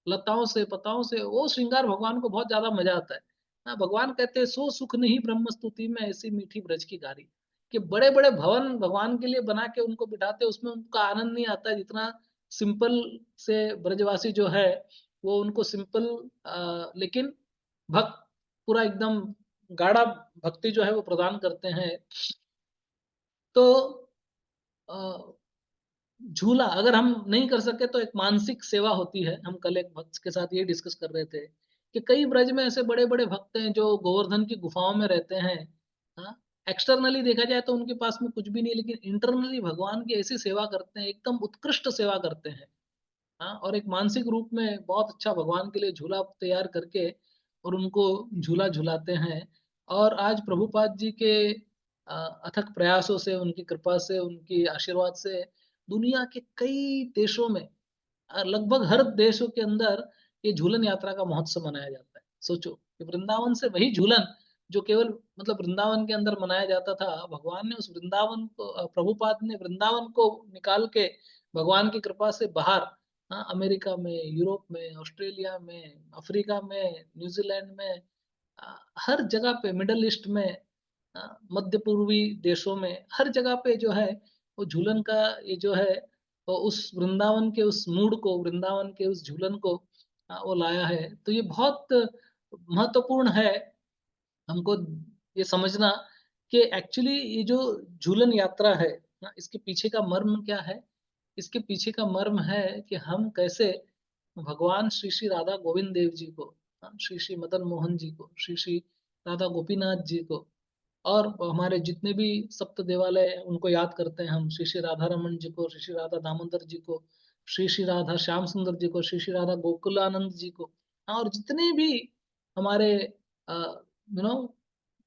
लताओं से, पताओं से, वो श्रृंगार भगवान को बहुत ज्यादा मजा आता है। हाँ, भगवान कहते हैं सो सुख नहीं ब्रह्म स्तुति में ऐसी मीठी ब्रज की गारी, कि बड़े बड़े भवन भगवान के लिए बना के उनको बिठाते, उसमें उनका आनंद नहीं आता जितना सिंपल से ब्रजवासी जो है, वो उनको सिंपल लेकिन भक्त पूरा एकदम गाढ़ा भक्ति जो है वो प्रदान करते हैं। तो झूला अगर हम नहीं कर सके तो एक मानसिक सेवा होती है। हम कल एक भक्त के साथ ये डिस्कस कर रहे थे कि कई ब्रज में ऐसे बड़े बड़े भक्त हैं जो गोवर्धन की गुफाओं में रहते हैं। हाँ, एक्सटर्नली देखा जाए तो उनके पास में कुछ भी नहीं, लेकिन इंटरनली भगवान की ऐसी सेवा करते हैं, एकदम उत्कृष्ट सेवा करते हैं। हाँ, और एक मानसिक रूप में बहुत अच्छा भगवान के लिए झूला तैयार करके और उनको झूला झुलाते हैं। और आज प्रभुपाद जी के अथक प्रयासों से, उनकी कृपा से, उनकी आशीर्वाद से दुनिया के कई देशों में, लगभग हर देशों के अंदर ये झूलन यात्रा का महोत्सव मनाया जाता है। सोचो कि वृंदावन से वही झूलन जो केवल मतलब वृंदावन के अंदर मनाया जाता था, भगवान ने उस वृंदावन को, प्रभुपाद ने वृंदावन को निकाल के भगवान की कृपा से बाहर हाँ, अमेरिका में, यूरोप में, ऑस्ट्रेलिया में, अफ्रीका में, न्यूजीलैंड में, हर जगह पे, मिडल ईस्ट में, मध्य पूर्वी देशों में, हर जगह पे जो है वो झूलन का ये जो है वो उस वृंदावन के उस मूड को, वृंदावन के उस झूलन को वो लाया है। तो ये बहुत महत्वपूर्ण है हमको ये समझना कि एक्चुअली ये जो झूलन यात्रा है ना, इसके पीछे का मर्म क्या है। इसके पीछे का मर्म है कि हम कैसे भगवान श्री श्री राधा गोविंद देव जी को, श्री श्री मदन मोहन जी को, श्री श्री राधा गोपीनाथ जी को, और हमारे जितने भी सप्त देवालय हैं, उनको याद करते हैं हम, श्री श्री राधा रमन जी को, श्री श्री राधा दामोदर जी को, श्री श्री राधा श्याम सुंदर जी को, श्री श्री राधा गोकुलानंद जी को, और जितने भी हमारे यू नो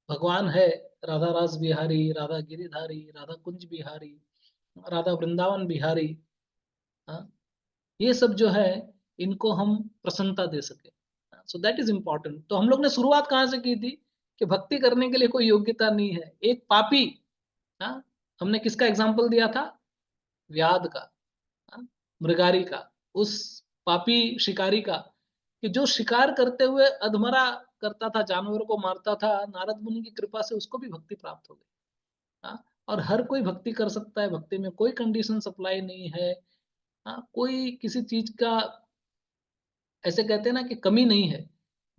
भगवान है, राधा रास बिहारी, राधा गिरिधारी, राधा कुंज बिहारी, राधा वृंदावन बिहारी, ये सब जो है इनको हम प्रसन्नता दे सके। सो दैट इज इम्पोर्टेंट। तो हम लोग ने शुरुआत कहाँ से की थी कि भक्ति करने के लिए कोई योग्यता नहीं है। एक पापी, हमने किसका एग्जाम्पल दिया था? व्याध का, मृगारी का, उस पापी शिकारी का, कि जो शिकार करते हुए अधमरा करता था, जानवरों को मारता था, नारद मुनि की कृपा से उसको भी भक्ति प्राप्त हो गई। और हर कोई भक्ति कर सकता है, भक्ति में कोई कंडीशन सप्लाई नहीं है। कोई किसी चीज का ऐसे कहते हैं ना कि कमी नहीं है।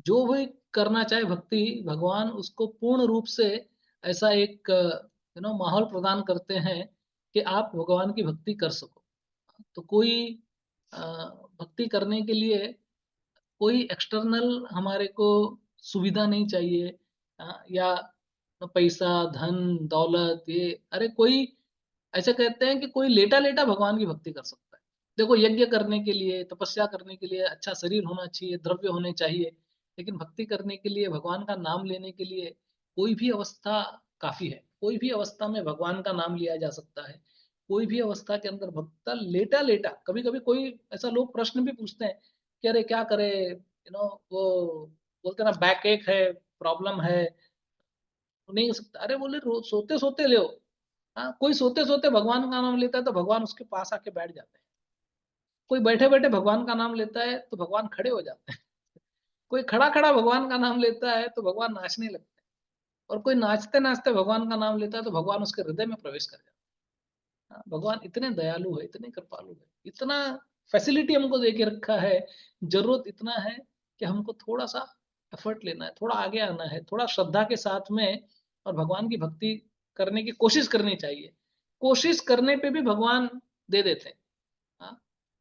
जो भी करना चाहे भक्ति, भगवान उसको पूर्ण रूप से ऐसा एक माहौल प्रदान करते हैं कि आप भगवान की भक्ति कर सको। तो कोई भक्ति करने के लिए कोई एक्सटर्नल हमारे को सुविधा नहीं चाहिए, या पैसा, धन, दौलत, ये अरे कोई ऐसे कहते हैं कि कोई लेटा लेटा भगवान की भक्ति कर सकता है। देखो, यज्ञ करने के लिए, तपस्या करने के लिए अच्छा शरीर होना चाहिए, द्रव्य होने चाहिए, लेकिन भक्ति करने के लिए, भगवान का नाम लेने के लिए कोई भी अवस्था काफी है। कोई भी अवस्था में भगवान का नाम लिया जा सकता है। कोई भी अवस्था के अंदर भक्त लेटा लेटा, कभी कभी कोई ऐसा लोग प्रश्न भी पूछते हैं कि अरे क्या करे, वो बोलते ना बैक एक है, प्रॉब्लम है, नहीं हो सकता। अरे बोले सोते सोते ले, कोई सोते सोते भगवान का नाम लेता है तो भगवान उसके पास आके बैठ जाते हैं। कोई बैठे बैठे भगवान का नाम लेता है तो भगवान खड़े हो जाते हैं। कोई खड़ा खड़ा भगवान का नाम लेता है तो भगवान नाचने लगते हैं। और कोई नाचते नाचते भगवान का नाम लेता है तो भगवान उसके हृदय में प्रवेश कर जाता है। भगवान इतने दयालु है, इतने कृपालु है, इतना फैसिलिटी हमको दे के रखा है। जरूरत इतना है कि हमको थोड़ा सा एफर्ट लेना है, थोड़ा आगे आना है, थोड़ा श्रद्धा के साथ में और भगवान की भक्ति करने की कोशिश करनी चाहिए। कोशिश करने पे भी भगवान दे देते हैं।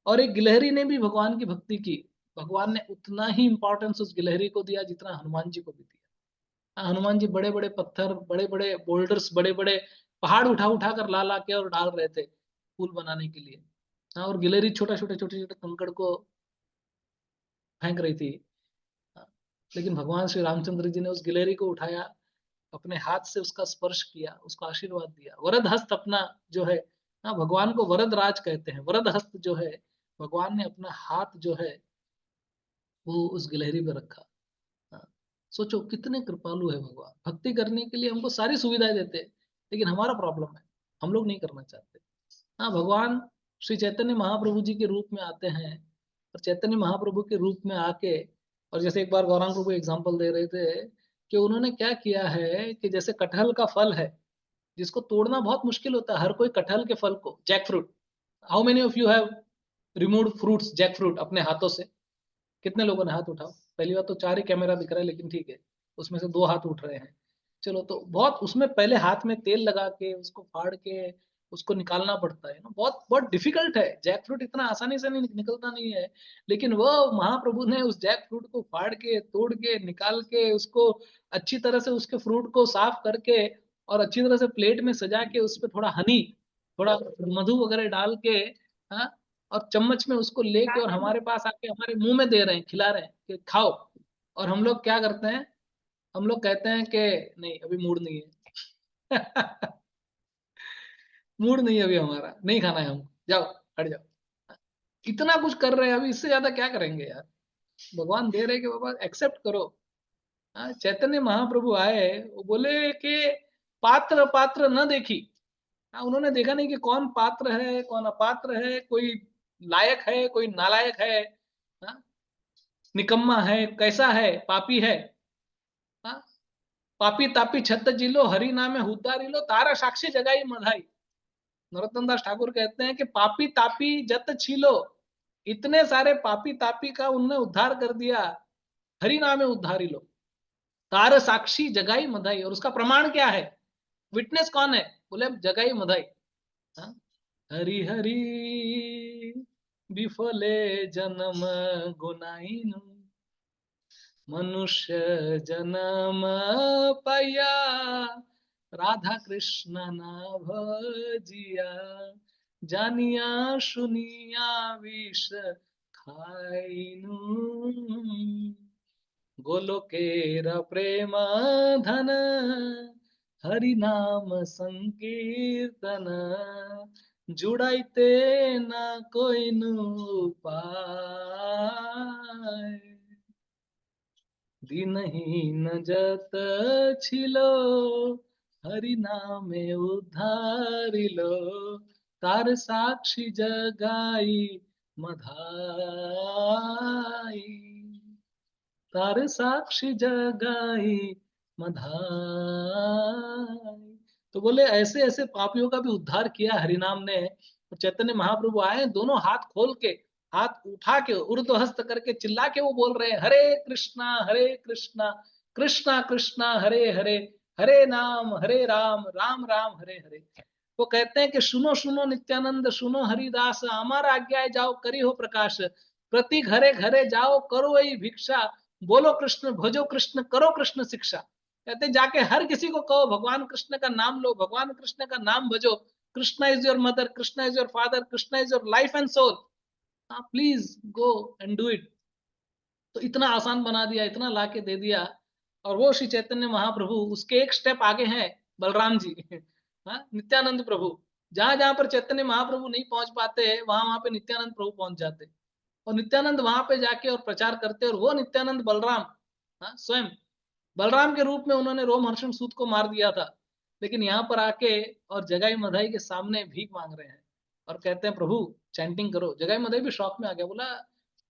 और एक गिलहरी ने भी भगवान की भक्ति की, भगवान ने उतना ही इंपॉर्टेंस उस गिलहरी को दिया जितना हनुमान जी को भी दिया। हनुमान जी बड़े बड़े पत्थर, बड़े बड़े बोल्डर्स, बड़े बड़े पहाड़ उठा उठा कर ला ला के और डाल रहे थे पुल बनाने के लिए। और गिलहरी छोटे छोटे कंकड़ को फेंक रही थी। लेकिन भगवान श्री रामचंद्र जी ने उस गिलहरी को उठाया, अपने हाथ से उसका स्पर्श किया, उसको आशीर्वाद दिया। वरद हस्त अपना जो है, भगवान को वरद राज कहते हैं। वरद हस्त जो है, भगवान ने अपना हाथ जो है वो उस गिलहरी पे रखा। सोचो कितने कृपालु है भगवान। भक्ति करने के लिए हमको सारी सुविधाएं देते हैं, लेकिन हमारा प्रॉब्लम है, हम लोग नहीं करना चाहते। भगवान श्री चैतन्य महाप्रभु जी के रूप में आते हैं, और चैतन्य महाप्रभु के रूप में आके, और जैसे एक बार गौरांग प्रभु एग्जाम्पल दे रहे थे कि उन्होंने क्या किया है कि जैसे कटहल का फल है जिसको तोड़ना बहुत मुश्किल होता है। हर कोई कटहल के फल को, jack fruit, how many of you have removed fruits, jack fruit अपने हाथों से? कितने लोगों ने हाथ उठाओ? पहली बात तो 4 ही कैमरा दिख रहा है, लेकिन ठीक है, उसमें से 2 हाथ उठ रहे हैं। चलो, तो बहुत उसमें पहले हाथ में तेल लगा के उसको फाड़ के उसको निकालना पड़ता है ना, बहुत बहुत डिफिकल्ट है। जैक फ्रूट इतना आसानी से नहीं निकलता नहीं है, लेकिन वो महाप्रभु ने उस जैक फ्रूट को फाड़ के, तोड़ के, निकाल के, उसको अच्छी तरह से उसके फ्रूट को साफ करके और अच्छी तरह से प्लेट में सजा के उस पर थोड़ा हनी, थोड़ा मधु वगैरह डाल के, हाँ, और चम्मच में उसको लेके और हमारे पास आके हमारे मुंह में दे रहे हैं, खिला रहे हैं कि खाओ। और हम लोग क्या करते हैं? हम लोग कहते हैं कि नहीं, अभी मूड नहीं है। मूड नहीं है अभी हमारा, नहीं खाना है हमको, जाओ हट जाओ। इतना कुछ कर रहे हैं, अभी इससे ज्यादा क्या करेंगे यार? भगवान दे रहे कि बाबा एक्सेप्ट करो। चैतन्य महाप्रभु आए, वो बोले कि पात्र पात्र न देखी। उन्होंने देखा नहीं कि कौन पात्र है, कौन अपात्र है। कोई लायक है, कोई नालायक है, हाँ? निकम्मा है, कैसा है, पापी है, हाँ? पापी तापी छत जिलो, हरि नामे हुद्दारी लो, तारा साक्षी जगाई मधाई। नरोत्तम दास ठाकुर कहते हैं कि पापी तापी जत छीलो, इतने सारे पापी तापी का उनने उद्धार कर दिया, हरि नामे उद्धारी लो, तार साक्षी जगाई मधाई। और उसका प्रमाण क्या है, विटनेस कौन है, बोले जगाई मधाई, हाँ? हरि हरि विफले जन्म गुनाइन, मनुष्य जन्म पाया, राधा कृष्ण ना भजिया, जानिया सुनिया विष खाइनु, गोलोकेर प्रेम धन, हरि नाम संकीर्तन, जुड़ाइते ना कोई नु पाए, दीनहीन जत छिलो, हरि नामे उद्धारिलो, तार साक्षी जगाई मधाई, तार साक्षी जगाई मधाई। तो बोले ऐसे ऐसे पापियों का भी उद्धार किया हरिनाम ने। और चैतन्य महाप्रभु आए, दोनों हाथ खोल के, हाथ उठा के, उर्ध्व हस्त करके चिल्ला के वो बोल रहे हैं, हरे कृष्णा कृष्णा कृष्णा हरे हरे, हरे राम राम राम हरे हरे। वो कहते हैं कि सुनो सुनो नित्यानंद, सुनो हरिदास, हमारा आज्ञा जाओ करी हो प्रकाश, प्रति घरे घरे जाओ करो वही भिक्षा, बोलो कृष्ण भजो कृष्ण करो कृष्ण शिक्षा। कहते जाके हर किसी को कहो भगवान कृष्ण का नाम लो, भगवान कृष्ण का नाम भजो, Krishna is your mother, Krishna is your father, Krishna is your life and soul, please go and do it. तो इतना आसान बना दिया, इतना लाके दे दिया। और वो श्री चैतन्य महाप्रभु उसके एक स्टेप आगे हैं बलराम जी, नित्यानंद प्रभु। जहां जहां पर चैतन्य महाप्रभु नहीं पहुंच पाते, वहां वहां पे नित्यानंद प्रभु पहुंच जाते, और नित्यानंद वहां पे जाके और प्रचार करते। और वो नित्यानंद बलराम, स्वयं बलराम के रूप में उन्होंने रोमहर्षण सूत को मार दिया था, लेकिन यहाँ पर आके और जगाई मधाई के सामने भीख मांग रहे हैं और कहते हैं प्रभु चैंटिंग करो। जगाई मधाई भी शौक में आ गया, बोला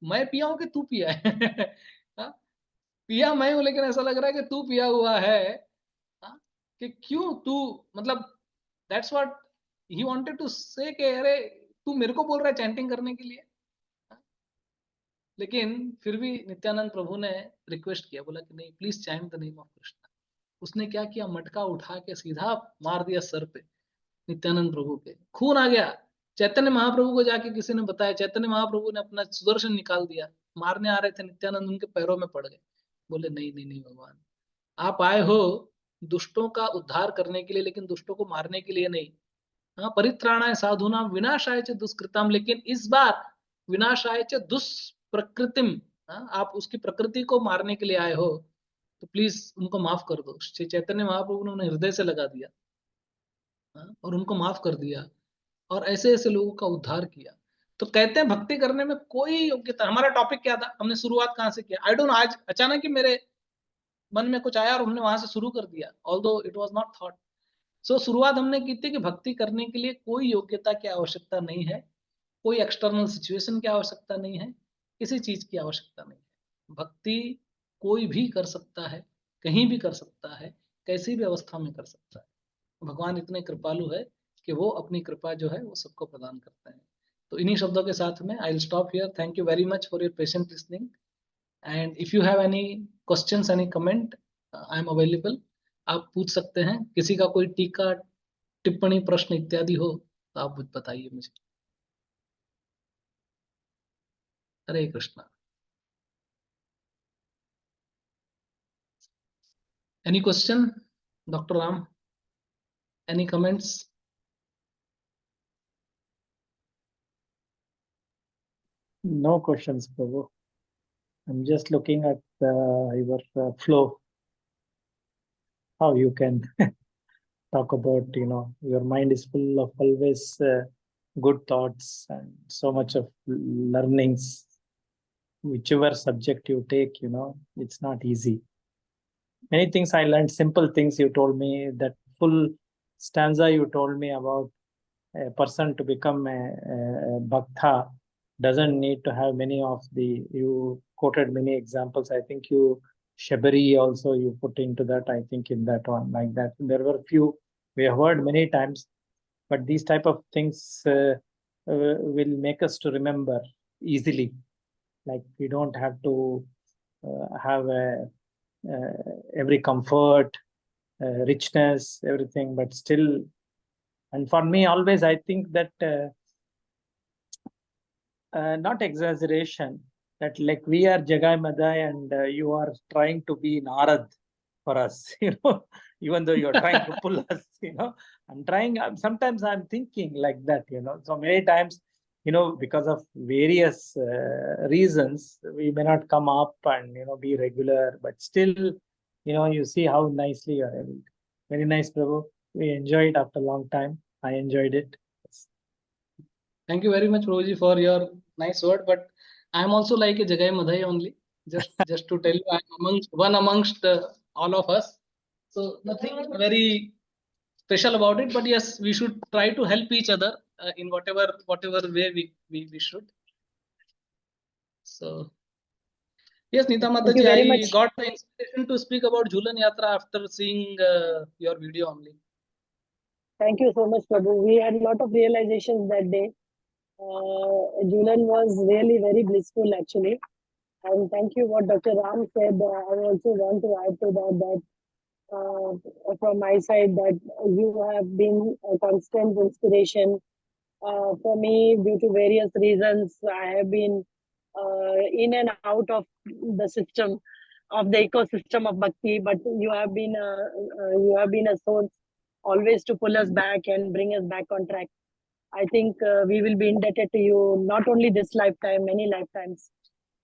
मैं पिया हूं कि तू पिया है? पिया मैं हूं, लेकिन ऐसा लग रहा है कि तू पिया हुआ है, कि क्यों तू, मतलब that's what he wanted to say, कि अरे तू मेरे को बोल रहा है चैंटिंग करने के लिए। लेकिन फिर भी नित्यानंद प्रभु ने रिक्वेस्ट किया, बोला कि नहीं please chant the name of Krishna. उसने क्या किया, मटका उठा के सीधा मार दिया सर पे नित्यानंद प्रभु के, खून आ गया। चैतन्य महाप्रभु को जाके किसी ने बताया, चैतन्य महाप्रभु ने अपना सुदर्शन निकाल दिया, मारने आ रहे थे नित्यानंद, उनके पैरों में पड़ गए। बोले नहीं नहीं नहीं भगवान, आप आए हो दुष्टों का उद्धार करने के लिए, लेकिन दुष्टों को मारने के लिए नहीं। परित्राणाय साधूनां विनाशाय च दुष्कृताम, लेकिन इस बार विनाशाय च दुष्प्रकृतिम, आप उसकी प्रकृति को मारने के लिए आए हो, तो प्लीज उनको माफ कर दो। श्री चैतन्य महाप्रभु ने उन्हें हृदय से लगा दिया, और उनको माफ कर दिया, और ऐसे ऐसे लोगों का उद्धार किया। तो कहते हैं भक्ति करने में कोई योग्यता। हमारा टॉपिक क्या था, हमने शुरुआत कहां से किया, आई डोंट नो, आज अचानक ही मेरे मन में कुछ आया और हमने वहां से शुरू कर दिया, although it was not thought. So शुरुआत हमने की थी कि भक्ति करने के लिए कोई योग्यता की आवश्यकता नहीं है, कोई एक्सटर्नल सिचुएशन की आवश्यकता नहीं है, किसी चीज की आवश्यकता नहीं है। भक्ति कोई भी कर सकता है, कहीं भी कर सकता है, कैसी भी अवस्था में कर सकता है। भगवान इतने कृपालु है कि वो अपनी कृपा जो है वो सबको प्रदान करते हैं। तो इन्हीं शब्दों के साथ में I will stop here. Thank you very much for your patient listening, and if you have any questions, any comment, I am available. आप पूछ सकते हैं, किसी का कोई टीका टिप्पणी प्रश्न इत्यादि हो तो आप बताइए मुझे। Hare Krishna. Any question doctor Ram, any comments? No questions, Prabhu. I'm just looking at your flow, how you can talk about, your mind is full of always good thoughts and so much of learnings. Whichever subject you take, it's not easy. Many things I learned, simple things you told me, that full stanza you told me about a person to become a bhakta, doesn't need to have many of the, you quoted many examples. I think you, Shabari also you put into that, I think in that one, like that. There were few, we have heard many times, but these type of things will make us to remember easily. Like we don't have to have every comfort, richness, everything, but still, and for me always, I think that not exaggeration, that like we are Jagai Madai and you are trying to be Narad for us, even though you're trying to pull us, sometimes I'm thinking like that, so many times, because of various reasons, we may not come up and, be regular, but still, you see how nicely you're able to. Very nice, Prabhu. We enjoyed after a long time. I enjoyed it. Thank you very much, Prabhuji, for your nice word. But I'm also like a Jagai Madhai only. Just to tell you, I'm amongst all of us. So nothing very special about it. But yes, we should try to help each other in whatever way we should. So yes, Nita Thank Mataji, you very I much. got the inspiration to speak about Jhulan Yatra after seeing your video only. Thank you so much, Prabhu. We had a lot of realizations that day. Julan was really very blissful, actually. And thank you what Dr. Ram said. I also want to add to that from my side, that you have been a constant inspiration for me due to various reasons. I have been in and out of the system, of the ecosystem of bhakti, but you have been a source always to pull us back and bring us back on track. I think we will be indebted to you not only this lifetime, many lifetimes.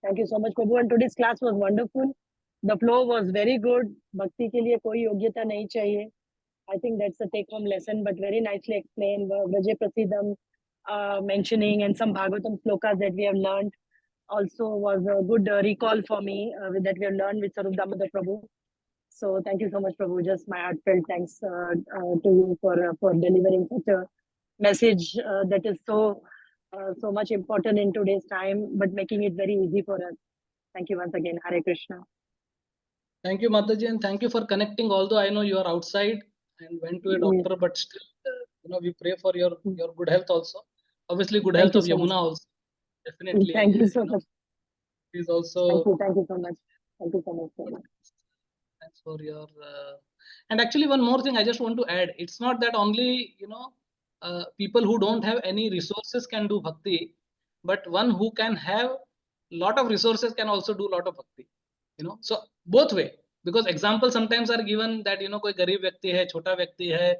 Thank you so much, Prabhu. And today's class was wonderful. The flow was very good. Bhakti ke liye koi yogyata nahi chahiye. I think that's a take-home lesson, but very nicely explained. Vraje Prasidham mentioning, and some Bhagavatam slokas that we have learned also was a good recall for me that we have learned with Sarup Damodar Prabhu. So thank you so much, Prabhu. Just my heartfelt thanks to you for delivering such a message that is so much important in today's time, but making it very easy for us. Thank you once again. Hare Krishna. Thank you, Mataji, and thank you for connecting. Although I know you are outside and went to a doctor, but still, we pray for your good health also. Obviously, good health of Yamuna also. Definitely. Thank you so much. Please also. Thank you so much. Thank you so much. Thanks for your. And actually, one more thing I just want to add. It's not that only people who don't have any resources can do bhakti, but one who can have lot of resources can also do lot of bhakti. So both way, because examples sometimes are given that koi garib vyakti hai, chota vyakti hai,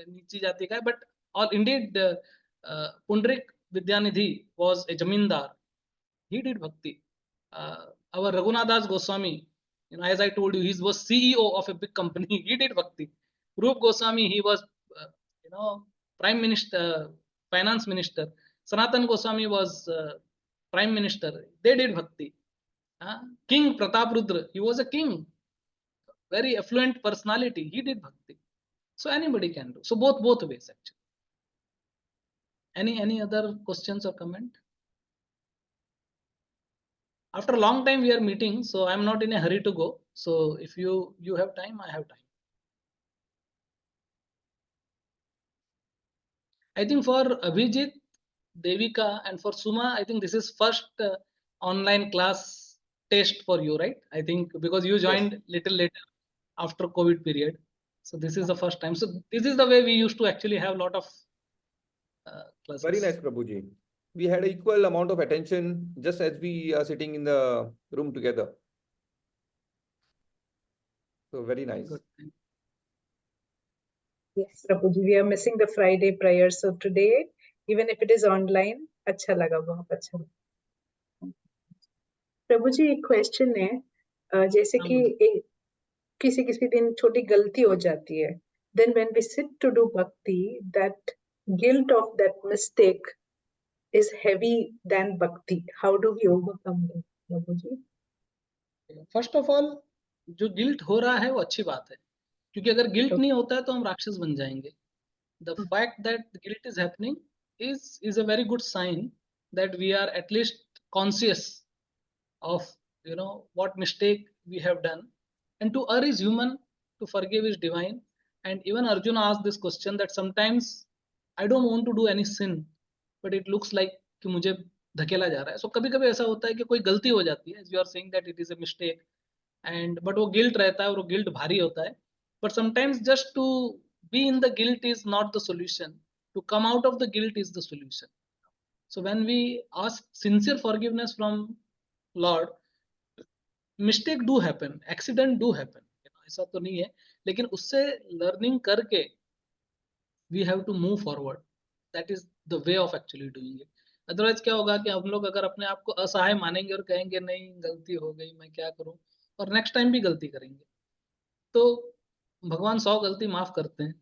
nichi jati ka hai, but all indeed Pundrik Vidyanidhi was a jamindar. He did bhakti. Our Raghunath Das Goswami, as I told you, he was CEO of a big company. He did bhakti. Rup Goswami, he was prime minister, finance minister. Sanatan Goswami was prime minister. They did bhakti. King Pratap Rudra, he was a king, very affluent personality. He did bhakti. So anybody can do. So both ways actually. Any other questions or comment? After a long time we are meeting, so I'm not in a hurry to go. So if you have time, I have time. I think for Abhijit, Devika, and for Suma, I think this is first online class test for you, right? I think because you joined little later after COVID period. So this is the first time. So this is the way we used to actually have a lot of classes. Very nice, Prabhuji. We had an equal amount of attention just as we are sitting in the room together. So very nice. Good. Yes, Prabhuji, we are missing the Friday prayer. So today, even if it is online, अच्छा लगा, बहुत अच्छा लगा. प्रभुजी एक क्वेश्चन है, जैसे कि किसी दिन छोटी गलती हो जाती है, then when we sit to do bhakti, that guilt of that mistake is heavy than bhakti. How do we overcome that, Prabhuji? First of all, जो गिल्ट हो रहा है वो अच्छी बात है, क्योंकि अगर गिल्ट नहीं होता है तो हम राक्षस बन जाएंगे. The fact that guilt is happening is a very good sign that we are at least conscious of what mistake we have done. And to err is human, to forgive is divine. And even Arjuna asked this question that sometimes I don't want to do any sin, but it looks like कि मुझे धकेला जा रहा है. So कभी कभी ऐसा होता है कि कोई गलती हो जाती है, as you are saying that it is a mistake, and but वो गिल्ट रहता है और वो गिल्ट भारी होता है. But sometimes just to be in the guilt is not the solution. To come out of the guilt is the solution. So when we ask sincere forgiveness from Lord, mistake do happen, accident do happen, ऐसा तो नहीं है, लेकिन उससे learning करके we have to move forward. That is the way of actually doing it. Otherwise क्या होगा कि हम लोग अगर अपने आप को असहाय मानेंगे और कहेंगे नहीं गलती हो गई मैं क्या करूं, और नेक्स्ट टाइम भी गलती करेंगे, तो भगवान 100 गलती माफ करते हैं,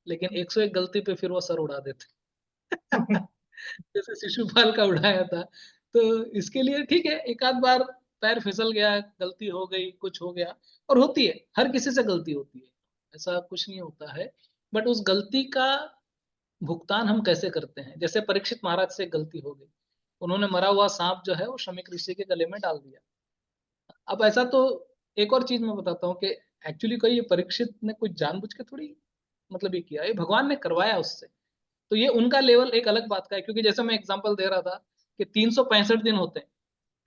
लेकिन 101 गलती पे फिर वो सर उड़ा देते हैं जैसे शिशुपाल का उड़ाया था. तो इसके लिए ठीक है, एक आध बार पैर फिसल गया, गलती हो गई, कुछ हो गया, और होती है, हर किसी से गलती होती है, ऐसा कुछ नहीं होता है. बट उस गलती का भुगतान हम कैसे करते हैं. जैसे परीक्षित महाराज से गलती हो गई, उन्होंने मरा हुआ सांप जो है वो शमीक ऋषि के गले में डाल दिया. अब ऐसा तो एक और चीज मैं बताता हूँ कि एक्चुअली कोई ये परीक्षित ने कुछ जानबूझ के थोड़ी मतलब ये किया, ये भगवान ने करवाया उससे. तो ये उनका लेवल एक अलग बात का है, क्योंकि जैसे मैं एग्जांपल दे रहा था कि 365 दिन होते हैं.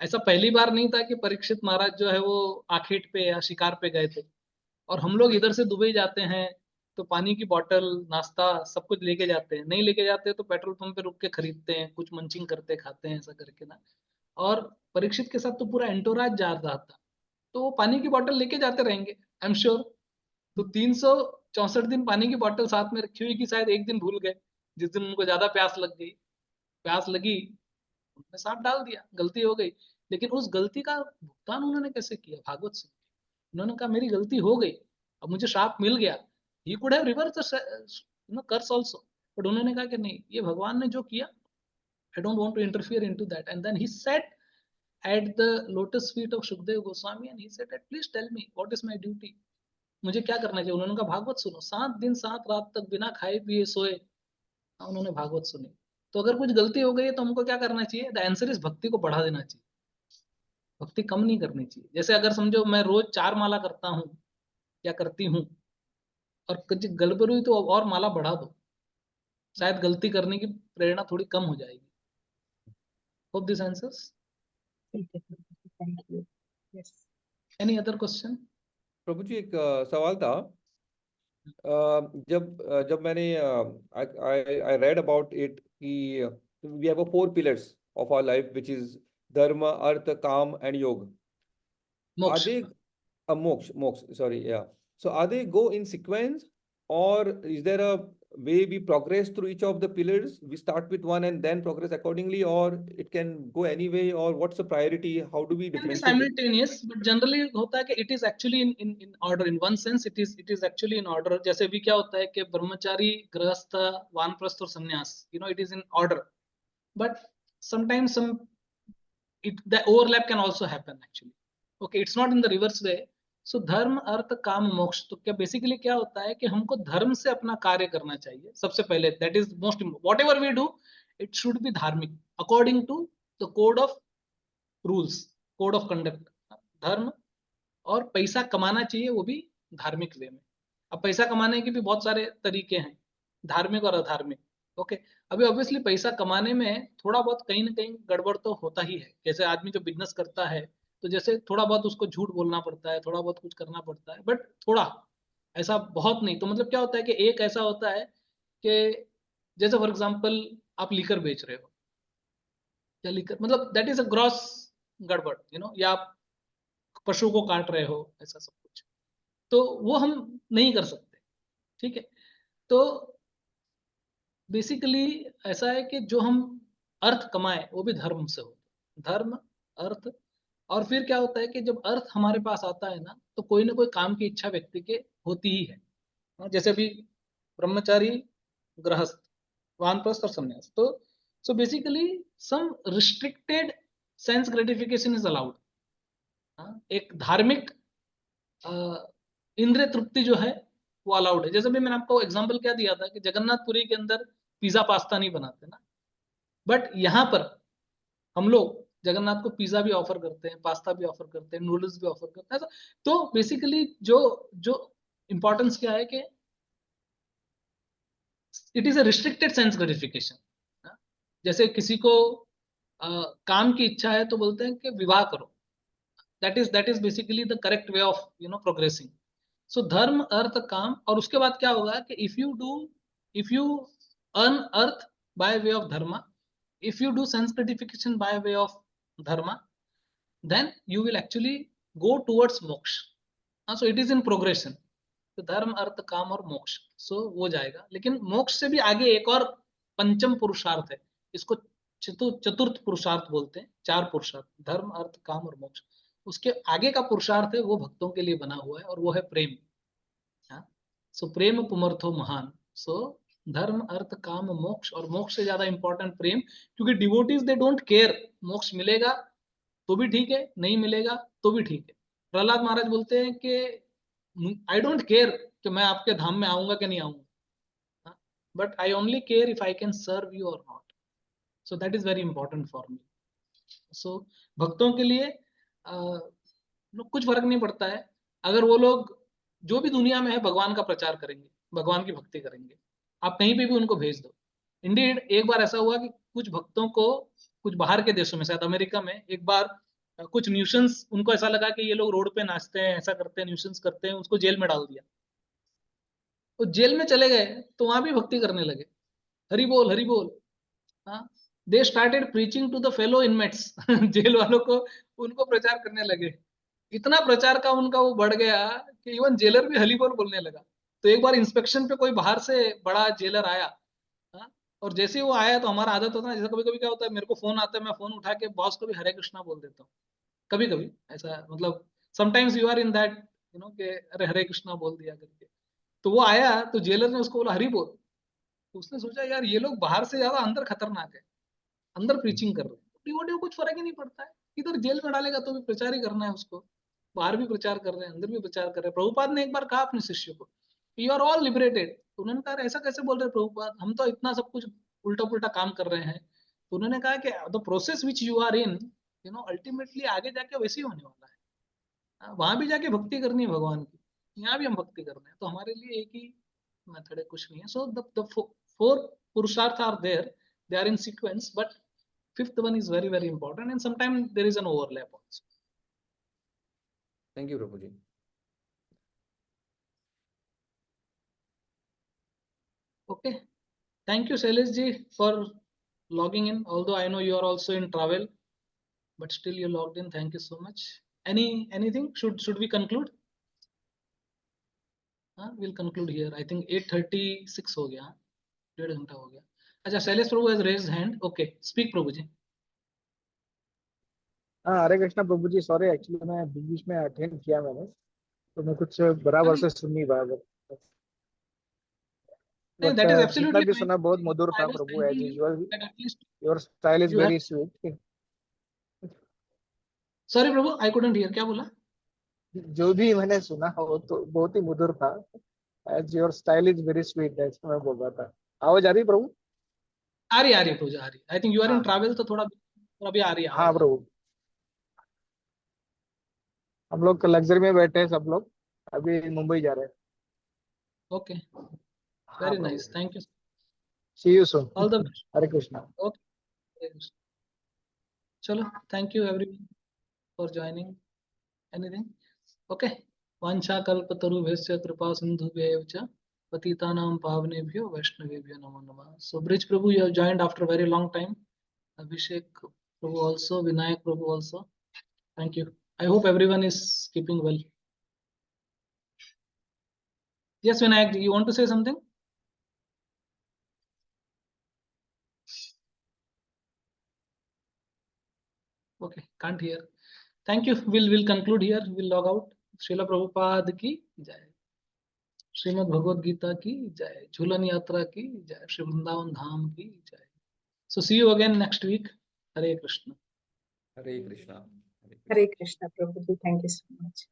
ऐसा पहली बार नहीं था कि परीक्षित महाराज जो है वो आखेट पे या शिकार पे गए थे, और हम लोग इधर से दुबई जाते हैं तो पानी की बोतल, नाश्ता सब कुछ लेके जाते हैं, नहीं लेके जाते तो पेट्रोल पंप पे रुक के खरीदते हैं, कुछ मंचिंग करते खाते हैं, ऐसा करके ना. और परीक्षित के साथ तो पूरा एंटोराज जा रहा था, तो वो पानी की बोतल लेके जाते रहेंगे आई एम श्योर. तो 364 दिन पानी की बोतल साथ में रखी हुई कि शायद एक दिन भूल गए, जिस दिन उनको ज्यादा प्यास लग गई, प्यास लगी, उन्होंने सांप डाल दिया, गलती हो गई. लेकिन उस गलती का भुगतान उन्होंने कैसे किया? भागवत सुन के उन्होंने कहा मेरी गलती हो गई, अब मुझे श्राप मिल गया. He could have reverse curse also, but उन्होंने कहा कि नहीं, ये भगवान ने जो किया, I don't want to interfere into that. And then he set at the lotus feet of Shukdev Goswami and he said that please tell me what is my duty. मुझे क्या करना चाहिए? उन्होंने कहा भागवत सुनो. 7 दिन 7 रात तक बिना खाए पिए सोए उन्होंने भागवत सुनी. तो अगर कुछ गलती हो गई है तो हमको क्या करना चाहिए? द आंसर इज भक्ति को बढ़ा देना चाहिए, भक्ति कम नहीं करनी चाहिए. जैसे अगर समझो मैं रोज 4 माला करता हूँ या करती हूँ और कुछ गड़बड़ हुई तो और माला बढ़ा दो, शायद गलती करने की प्रेरणा थोड़ी कम हो जाएगी. Hope this answers. Thank you. Yes. Any other question? प्रभु जी एक सवाल था. जब मैंने I read about it कि we have 4 pillars of our life which is dharma, artha, काम and yoga. Are Moksha. they moksha, sorry, yeah. So are they go in sequence, or is there a way we progress through each of the pillars? We start with one and then progress accordingly, or it can go any way, or what's the priority? How do we Can be differentiate? simultaneous, but generally होता है कि it is actually in order. In one sense, it is actually in order. जैसे भी क्या होता है कि ब्रह्मचारी, गृहस्थ, वानप्रस्थ और संन्यास, it is in order. But sometimes the overlap can also happen actually. Okay, it's not in the reverse way. So धर्म, अर्थ, काम, मोक्ष. तो क्या बेसिकली क्या होता है कि हमको धर्म से अपना कार्य करना चाहिए सबसे पहले. That is most important. Whatever we do, it should be धार्मिक according to the code of rules, code of conduct. धर्म और पैसा कमाना चाहिए, वो भी धार्मिक वे में. अब पैसा कमाने के भी बहुत सारे तरीके हैं, धार्मिक और अधार्मिक. ओके, अभी ऑब्वियसली पैसा कमाने में थोड़ा बहुत कहीं ना कहीं गड़बड़ तो होता ही है. जैसे आदमी जो बिजनेस करता है तो जैसे थोड़ा बहुत उसको झूठ बोलना पड़ता है, थोड़ा बहुत कुछ करना पड़ता है, बट थोड़ा, ऐसा बहुत नहीं. तो मतलब क्या होता है कि एक ऐसा होता है कि जैसे फॉर एग्जाम्पल आप लीकर बेच रहे हो, या लीकर मतलब दैट इज अ ग्रॉस गड़बड़, या आप पशु को काट रहे हो, ऐसा सब कुछ, तो वो हम नहीं कर सकते. ठीक है, तो बेसिकली ऐसा है कि जो हम अर्थ कमाए वो भी धर्म से हो. धर्म, अर्थ, और फिर क्या होता है कि जब अर्थ हमारे पास आता है ना, तो कोई ना कोई काम की इच्छा व्यक्ति के होती ही है. जैसे अभी ब्रह्मचारी, गृहस्थ, वानप्रस्थ और संन्यास. तो so basically some restricted sense gratification is allowed. एक धार्मिक इंद्रिय तृप्ति जो है वो अलाउड है. जैसे भी मैंने आपको एग्जांपल क्या दिया था कि जगन्नाथपुरी के अंदर पिज्जा पास्ता नहीं बनाते ना, बट यहाँ पर हम लोग जगन्नाथ को पिज्जा भी ऑफर करते हैं, पास्ता भी ऑफर करते हैं, नूडल्स भी ऑफर करते हैं। तो बेसिकली जो जो इंपॉर्टेंस क्या है कि it is a restricted sense gratification. जैसे किसी को काम की इच्छा है तो बोलते हैं कि विवाह करो, that is basically the correct way of progressing. So धर्म अर्थ काम, और उसके बाद क्या होगा कि if you earn earth by way of dharma, if you do sense gratification by way of dharma, then you will actually go towards moksha. So it is in progression. तो धर्म अर्थ काम और मोक्ष, सो वो जाएगा। लेकिन मोक्ष से भी आगे एक और पंचम पुरुषार्थ है, इसको चतुर्थ पुरुषार्थ बोलते हैं। 4 पुरुषार्थ, धर्म अर्थ काम और मोक्ष, उसके आगे का पुरुषार्थ है वो भक्तों के लिए बना हुआ है, और वो है प्रेम। सो प्रेम पुमर्थो महान। सो धर्म अर्थ काम मोक्ष, और मोक्ष से ज्यादा इंपॉर्टेंट प्रेम, क्योंकि डिवोटीज दे डोंट केयर, मोक्ष मिलेगा तो भी ठीक है, नहीं मिलेगा तो भी ठीक है। प्रहलाद महाराज बोलते हैं कि आई डोंट केयर कि मैं आपके धाम में आऊंगा कि नहीं आऊंगा, but I only care if I can serve you और not. So that is very important for me. So भक्तों के लिए कुछ फर्क नहीं पड़ता है, अगर वो लोग जो भी दुनिया में है भगवान का प्रचार करेंगे, भगवान की भक्ति करेंगे, आप कहीं पे भी उनको भेज दो। इंडीड एक बार ऐसा हुआ कि कुछ भक्तों को कुछ बाहर के देशों में, शायद अमेरिका में, एक बार कुछ न्यूसेंस, उनको ऐसा लगा कि ये लोग रोड पे नाचते हैं, ऐसा करते हैं, न्यूसेंस करते हैं, उसको जेल में डाल दिया। तो जेल में चले गए तो वहां भी भक्ति करने लगे, हरि बोल हरि बोल। They started preaching to the fellow inmates jail वालों को, उनको प्रचार करने लगे। इतना प्रचार का उनका वो बढ़ गया कि इवन जेलर भी हरि बोल बोलने लगा। तो एक बार इंस्पेक्शन पे कोई बाहर से बड़ा जेलर आया, और जैसे ही वो आया तो हमारा आदत होता है, जैसे कभी कभी क्या होता है, मेरे को फोन आता है, मैं फोन उठा के बॉस को भी हरे कृष्णा बोल देता हूँ। कभी कभी ऐसा, मतलब sometimes you are in that कि अरे हरे कृष्णा बोल दिया करके। तो वो आया तो जेलर ने उसको बोला हरि बोल। तो उसने सोचा यार ये लोग बाहर से ज्यादा अंदर खतरनाक है, अंदर प्रीचिंग कर रहे हैं, डिवोटी को कुछ फर्क ही नहीं पड़ता है, इधर जेल में डालेगा तो भी प्रचार ही करना है उसको, बाहर भी प्रचार कर रहे हैं, अंदर भी प्रचार कर रहे हैं। प्रभुपाद ने एक बार कहा अपने शिष्य को, यू आर ऑल लिबरेटेड। तो उन्होंने कहा ऐसा कैसे बोल रहे प्रभुपाद, हम तो इतना सब कुछ उल्टा पुल्टा काम कर रहे हैं। तो उन्होंने कहा कि the process which you are in, ultimately आगे जाके वैसे ही होने वाला है। वहां भी जाके भक्ति करनी है भगवान की, यहाँ भी हम भक्ति कर रहे हैं, तो हमारे लिए एक ही मेथड है, कुछ नहीं है। सो द 4 पुरुषार्थ are there, they are in sequence, but 5th one is very very important, and sometimes there is an overlap also. Thank you, Prabhuji. Okay, thank you Shailesh ji for logging in, although I know you are also in travel, but still you logged in. Thank you so much. Anything, should we conclude? We'll conclude here. I think 8:36 हो गया, 1.5 घंटा हो गया। अच्छा, शैलेश प्रभु has raised hand. Okay, speak प्रभु जी। हाँ, हरे कृष्णा प्रभु जी, सॉरी एक्चुअली मैं बीच में अटेंड किया मैंने, तो मैं कुछ बराबर से सुन नहीं पाया, नहीं, बट that is जितना absolutely भी fine. सुना बहुत मधुर I था was प्रभु, thanking as you usual that at least your style is you have. Very sweet. Sorry प्रभु, I couldn't hear, क्या बोला? जो भी मैंने सुना वो तो बहुत ही मधुर था, as your style is very sweet, ऐसा मैं बोल रहा था। आवाज आ रही प्रभु? आ रही प्रभु, आ रही। I think you are in हाँ ट्रैवल, तो थोड़ा अभी आ रही है हाँ आवाज। प्रभु, हम लोग लग्जरी में बैठे हैं सब लोग, अभी मुंबई जा रहे हैं। ओके, हाँ very Prabhu, nice, thank you, see you soon. All the best. Hare Krishna. Okay, चलो, thank you everyone for joining. Anything? Okay, वाञ्छाकल्पतरुभ्यश्च कृपा सिन्धुभ्येव च पतितानां पावनेभ्यो वैष्णवेभ्यो नमो नमः। So Brij Prabhu, you have joined after a very long time. Abhishek Prabhu also, Vinayak Prabhu also. Thank you. I hope everyone is keeping well. Yes, Vinayak, you want to say something? Okay, can't hear. Thank you. We'll conclude here. We'll log out. Srila Prabhupada की जय, श्रीमद् भगवद गीता की जय, झूलन यात्रा की जय, श्री वृंदावन धाम की जय। So see you again next week. Hare Krishna. Hare Krishna. Hare Krishna Prabhuji, thank you so much.